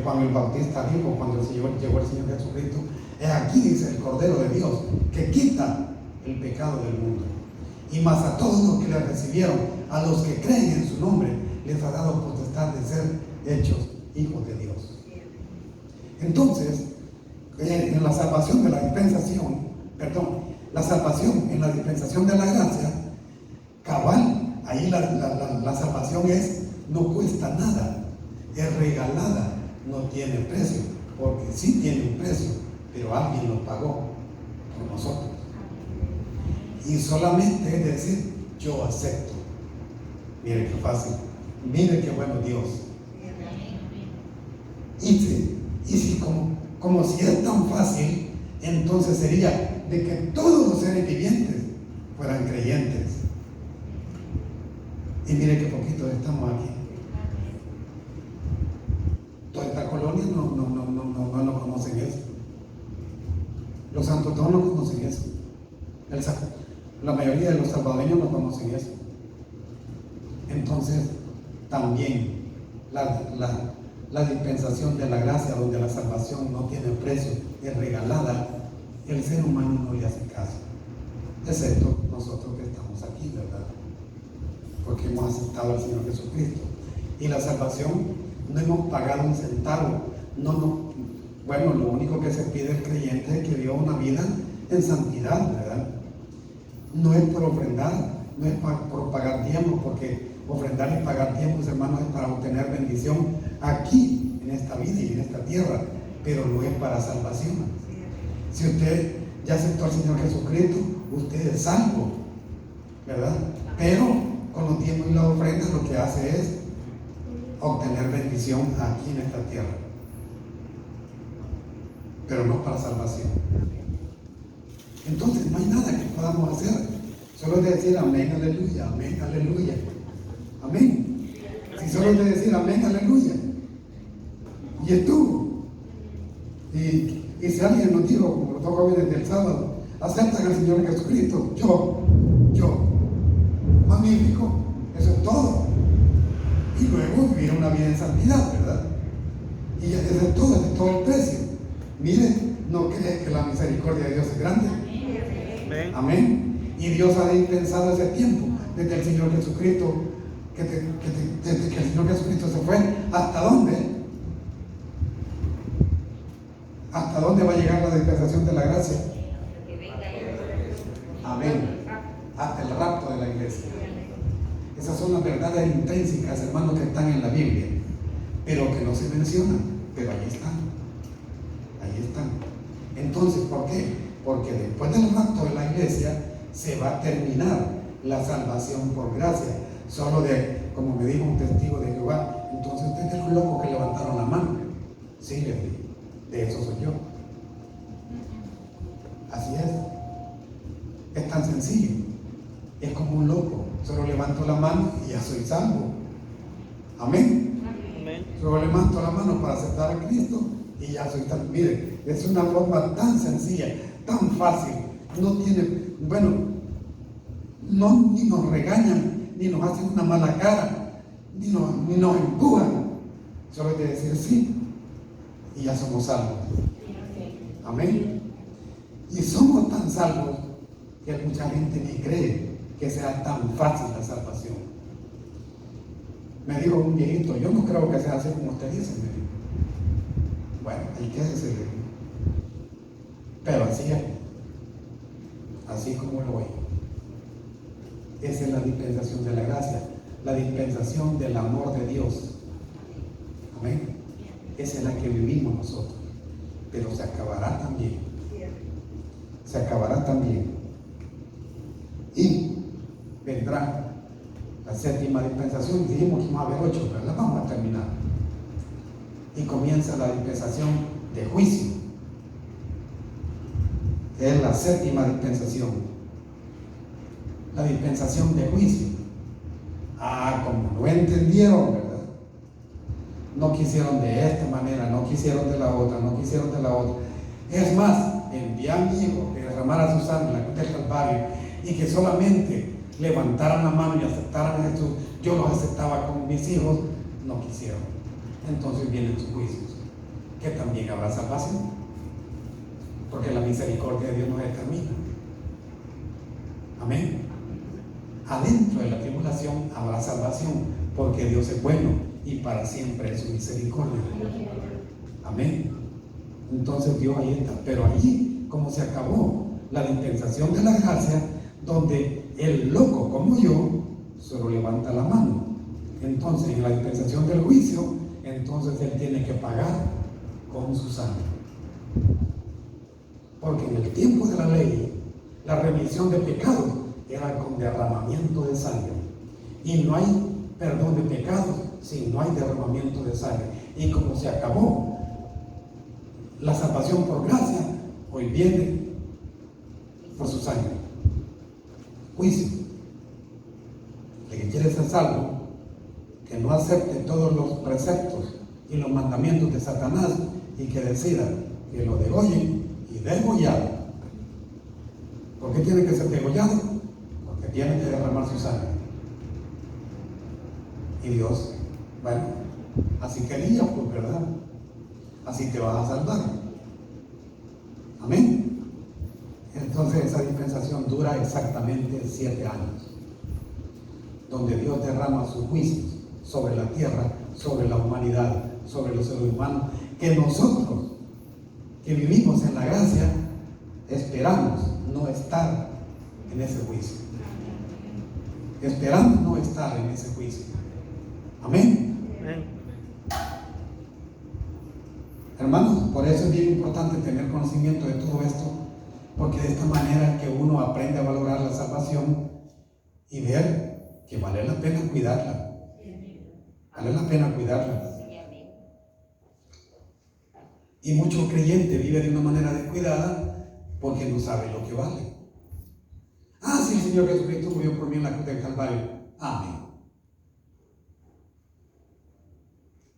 cuando el Bautista dijo, cuando llegó el Señor Jesucristo, es aquí, dice, el Cordero de Dios que quita el pecado del mundo. Y más a todos los que le recibieron, a los que creen en su nombre, les ha dado potestad de ser hechos hijos de Dios. Entonces, en la salvación de la dispensación, la salvación en la dispensación de la gracia, cabal, ahí la salvación no cuesta nada, es regalada, no tiene precio, porque sí tiene un precio, pero alguien lo pagó por nosotros. Y solamente es decir, yo acepto. Mire qué fácil, mire qué bueno Dios. Y si como si es tan fácil, entonces sería de que todos los seres vivientes fueran creyentes. Y mire qué poquito estamos aquí. Toda esta colonia no conocen eso. Los santos todos no conocen eso. La mayoría de los salvadoreños no conocen eso. Entonces, también la dispensación de la gracia, donde la salvación no tiene precio, es regalada, el ser humano no le hace caso, excepto nosotros que estamos aquí, ¿verdad? Porque hemos aceptado al Señor Jesucristo. Y la salvación, no hemos pagado un centavo. Bueno, lo único que se pide al creyente es que viva una vida en santidad, ¿verdad? No es por ofrendar, no es por pagar tiempo, porque ofrendar y pagar tiempos, hermanos, es para obtener bendición aquí, en esta vida y en esta tierra, pero no es para salvación. Si usted ya aceptó al Señor Jesucristo, usted es salvo, ¿verdad? Pero con los tiempos y la ofrenda lo que hace es obtener bendición aquí en esta tierra, pero no para salvación. Entonces no hay nada que podamos hacer, solo de decir amén, aleluya, amén, aleluya, amén. Si solo de decir amén, aleluya, y estuvo. Y si alguien nos dijo, como los dos jóvenes del sábado, aceptan al Señor Jesucristo, yo, magnífico, eso es todo. Y luego vivir una vida en santidad, ¿verdad? Y ese es todo el precio. Mire, ¿no cree que la misericordia de Dios es grande? Amén. Amén. Y Dios ha dispensado ese tiempo desde el Señor Jesucristo, desde que el Señor Jesucristo se fue, ¿hasta dónde? ¿Hasta dónde va a llegar la dispensación de la gracia? Amén. Hasta el rapto de la iglesia. Esas son las verdades intrínsecas, hermanos, que están en la Biblia, pero que no se mencionan, pero ahí están. Ahí están. Entonces, ¿por qué? Porque después del rapto de la iglesia se va a terminar la salvación por gracia. Solo como me dijo un testigo de Jehová, entonces ustedes son los locos que levantaron la mano. Sí, les dije, de eso soy yo. Así es. Es tan sencillo. Es como un loco. Solo levanto la mano y ya soy salvo. Amén. Amén. Solo levanto la mano para aceptar a Cristo y ya soy salvo. Mire, es una forma tan sencilla, tan fácil. No tiene, ni nos regañan, ni nos hacen una mala cara, ni nos empujan. Solo hay que decir sí y ya somos salvos. Amén. Y somos tan salvos que mucha gente ni cree que sea tan fácil la salvación. Me dijo un viejito, yo no creo que sea así como usted dice, me dijo. Bueno, hay que decirle, pero así es, así como lo oigo. Esa es la dispensación de la gracia, la dispensación del amor de Dios. Amén. Esa es la que vivimos nosotros, pero se acabará también. Se acabará también. Y vendrá la séptima dispensación. Dijimos que vamos a ver 8, pero la vamos a terminar. Y comienza la dispensación de juicio. Es la séptima dispensación. La dispensación de juicio. Como no entendieron, ¿verdad? No quisieron de esta manera, no quisieron de la otra, no quisieron de la otra. Es más, envié a mi hijo que derramara su sangre en la cruz del Calvario y que solamente levantaran la mano y aceptaran a Jesús. Yo los aceptaba como mis hijos, no quisieron. Entonces vienen sus juicios, que también habrá salvación, porque la misericordia de Dios no determina. Amén. adentro de la tribulación habrá salvación, porque Dios es bueno y para siempre es su misericordia. Amén. Entonces Dios ahí está. Pero allí, como se acabó la dispensación de la gracia, donde el loco como yo solo levanta la mano. Entonces en la dispensación del juicio, entonces él tiene que pagar con su sangre. Porque en el tiempo de la ley, la remisión de pecados era con derramamiento de sangre. Y no hay perdón de pecados si no hay derramamiento de sangre. Y como se acabó la salvación por gracia, hoy viene por su sangre. Juicio. El que quiere ser salvo, que no acepte todos los preceptos y los mandamientos de Satanás y que decida que lo degollen y degollado. ¿Por qué tiene que ser degollado? Porque tiene que derramar su sangre. Y Dios, bueno, así quería, pues, ¿verdad? Así te vas a salvar. Amén. Entonces esa dispensación dura exactamente 7 años, donde Dios derrama sus juicios sobre la tierra, sobre la humanidad, sobre los seres humanos, que nosotros, que vivimos en la gracia, esperamos no estar en ese juicio. Esperamos no estar en ese juicio. Amén. Amén. Hermanos, por eso es bien importante tener conocimiento de todo esto, porque de esta manera que uno aprende a valorar la salvación y ver que vale la pena cuidarla. Vale la pena cuidarla. Y mucho creyente vive de una manera descuidada porque no sabe lo que vale. Ah, sí, el Señor Jesucristo murió por mí en la cruz del Calvario. Amén.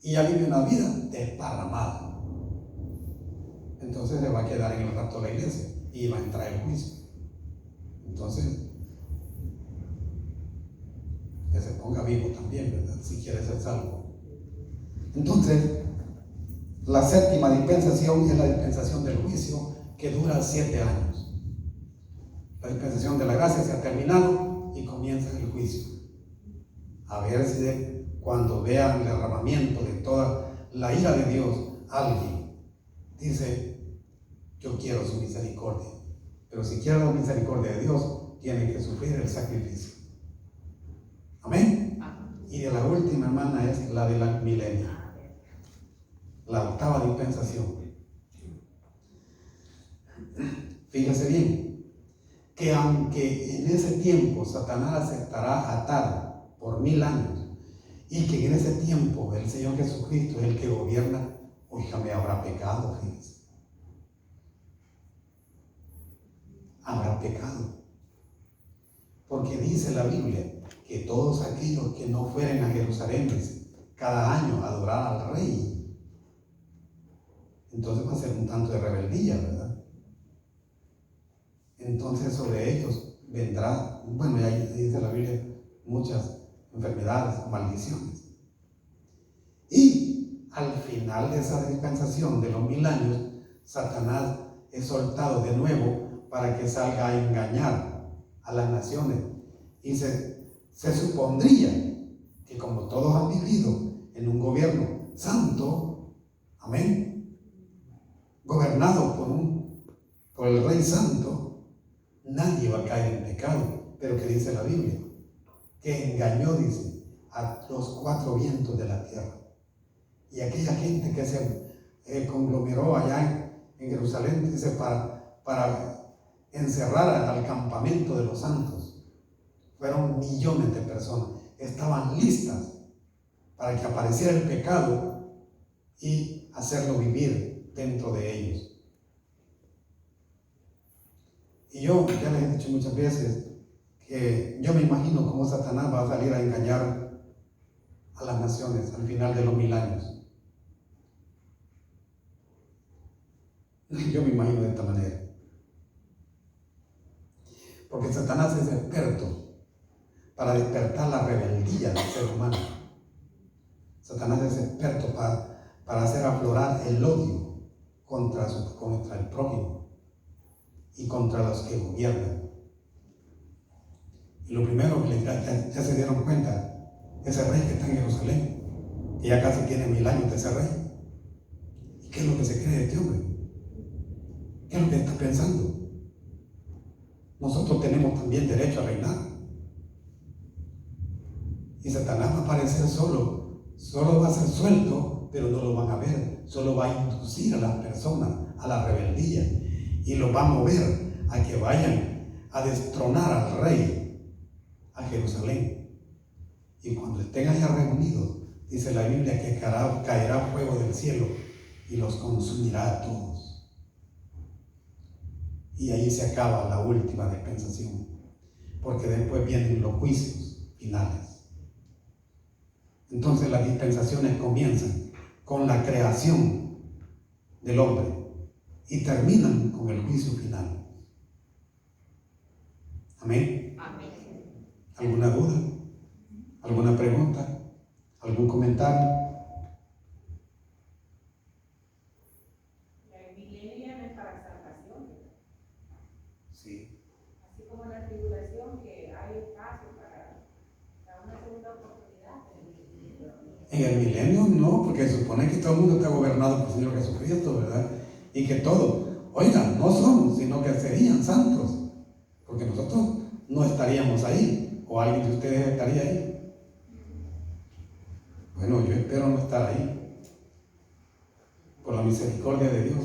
Y ya vive una vida desparramada. Entonces se va a quedar en el rapto de la iglesia y va a entrar el juicio. Entonces, que se ponga vivo también, ¿verdad? Si quiere ser salvo. Entonces, la séptima dispensación es la dispensación del juicio, que dura 7 años. La dispensación de la gracia se ha terminado y comienza el juicio. A ver si cuando vean el derramamiento de toda la ira de Dios, alguien dice: yo quiero su misericordia. Pero si quiere la misericordia de Dios, tiene que sufrir el sacrificio. Amén. Y de la última, hermana, es la de la milenio, la octava dispensación. Fíjese bien, que aunque en ese tiempo Satanás estará atado por 1000 años, y que en ese tiempo el Señor Jesucristo es el que gobierna, oígame, habrá pecado, fíjense. Habrá pecado. Porque dice la Biblia que todos aquellos que no fueren a Jerusalén cada año a adorar al Rey, entonces va a ser un tanto de rebeldía, ¿verdad? Entonces sobre ellos vendrá, bueno, ya dice la Biblia, muchas enfermedades, maldiciones. Y al final de esa dispensación de los 1000 años, Satanás es soltado de nuevo para que salga a engañar a las naciones. Y se supondría que como todos han vivido en un gobierno santo, amén, gobernado por el Rey Santo, nadie va a caer en pecado. Pero ¿qué dice la Biblia? Que engañó, dice, a los 4 vientos de la tierra. Y aquella gente que se conglomeró allá en Jerusalén, dice, para encerrar al campamento de los santos. Fueron millones de personas. Estaban listas para que apareciera el pecado y hacerlo vivir dentro de ellos. Y yo ya les he dicho muchas veces que yo me imagino cómo Satanás va a salir a engañar a las naciones al final de los 1000 años. Yo me imagino de esta manera. Porque Satanás es experto para despertar la rebeldía del ser humano. Satanás es experto para hacer aflorar el odio contra el prójimo y contra los que gobiernan. Y lo primero que ya se dieron cuenta, ese rey que está en Jerusalén, que ya casi tiene 1000 años de ese rey. ¿Y qué es lo que se cree de este hombre? ¿Qué es lo que está pensando? Nosotros tenemos también derecho a reinar. Y Satanás va a aparecer solo va a ser suelto, pero no lo van a ver. Solo va a inducir a las personas a la rebeldía y los va a mover a que vayan a destronar al rey a Jerusalén. Y cuando estén allá reunidos, dice la Biblia que caerá fuego del cielo y los consumirá a todos. Y ahí se acaba la última dispensación, porque después vienen los juicios finales. Entonces las dispensaciones comienzan con la creación del hombre y terminan con el juicio final. Amén. Amén. ¿Alguna duda? ¿Alguna pregunta? ¿Algún comentario? El milenio ya no es para salvación, Sí. así como la tribulación, que hay espacio para una segunda oportunidad. En el milenio no, porque se supone que todo el mundo está gobernado por el Señor Jesucristo, ¿verdad? Y que todo, oigan, no somos, sino que serían santos, porque nosotros no estaríamos ahí, o alguien de ustedes estaría ahí. Bueno, yo espero no estar ahí, por la misericordia de Dios.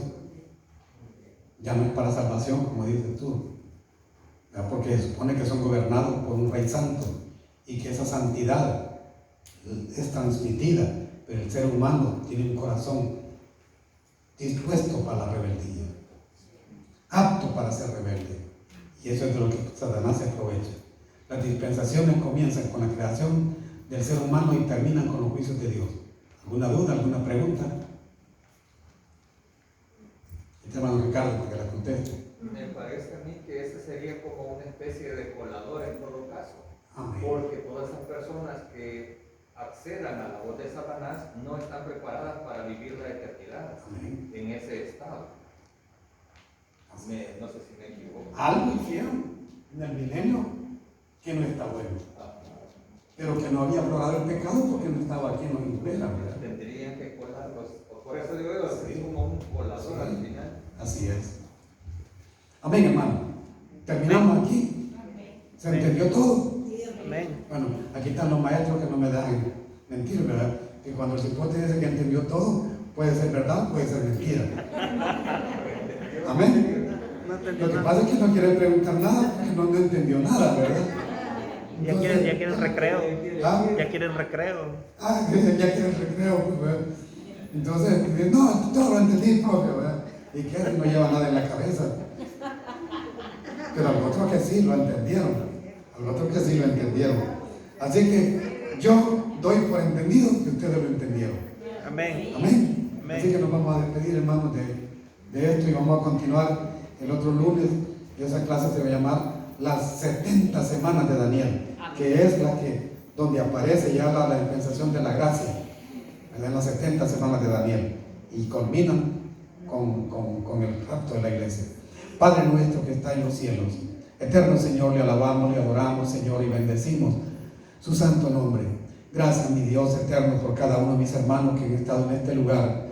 Ya no es para salvación, como dices tú, ¿verdad? Porque se supone que son gobernados por un rey santo y que esa santidad es transmitida, pero el ser humano tiene un corazón dispuesto para la rebeldía, apto para ser rebelde, y eso es de lo que Satanás se aprovecha. Las dispensaciones comienzan con la creación del ser humano y terminan con los juicios de Dios. ¿Alguna duda, alguna pregunta? Este hermano Ricardo, para que la conteste. Me parece a mí que ese sería como una especie de colador en todo caso. Amén. Porque todas esas personas que accedan a la voz de Satanás no están preparadas para vivir la eternidad Amén. en ese estado. No sé si me equivoco. Algo hicieron en el milenio que no está bueno, pero que no había aflorado el pecado porque no estaba aquí en los niveles, ¿verdad? Tendrían que colarlos. Por eso digo yo, Sí. es como un colador Sí. al final. Así es. Amén, hermano. Terminamos aquí. ¿Se entendió todo? Amén. Bueno, aquí están los maestros que no me dan mentir, ¿verdad? Que cuando el cipote dice que entendió todo, puede ser verdad, puede ser mentira. Amén. No entendí Lo que nada. pasa es que no quiere preguntar nada porque no entendió nada, ¿verdad? Ya quieren recreo. ¿Ah? Ya quieren recreo. Que ya quiere el recreo, pues, ¿verdad? Entonces, dice, no, todo lo entendí, profe, ¿verdad? Y que no lleva nada en la cabeza. Pero a los otros que sí lo entendieron. A los otros que sí lo entendieron. Así que yo doy por entendido que ustedes lo entendieron. Amén. Amén. Amén. Así que nos vamos a despedir, hermanos, de esto y vamos a continuar el otro lunes. Esa clase se va a llamar las 70 semanas de Daniel, que es la que, donde aparece ya la dispensación de la gracia, ¿verdad? En las 70 semanas de Daniel, y culminan con el rapto de la iglesia. Padre nuestro que está en los cielos, eterno Señor, le alabamos, le adoramos, Señor, y bendecimos su santo nombre. Gracias, mi Dios eterno, por cada uno de mis hermanos que han estado en este lugar.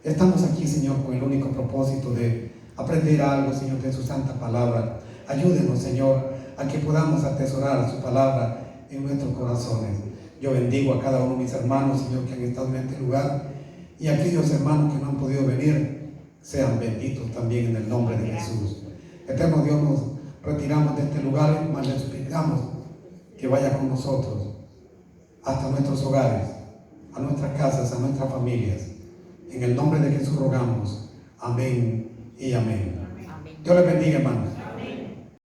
Estamos aquí, Señor, con el único propósito de aprender algo, Señor, de su santa palabra. Ayúdenos, Señor, a que podamos atesorar su palabra en nuestros corazones. Yo bendigo a cada uno de mis hermanos, Señor, que han estado en este lugar, y aquellos hermanos que no han podido venir, sean benditos también en el nombre de Jesús. Eterno Dios, nos retiramos de este lugar, mas le suplicamos que vaya con nosotros hasta nuestros hogares, a nuestras casas, a nuestras familias. En el nombre de Jesús rogamos. Amén y amén. Amén. Dios les bendiga, hermanos.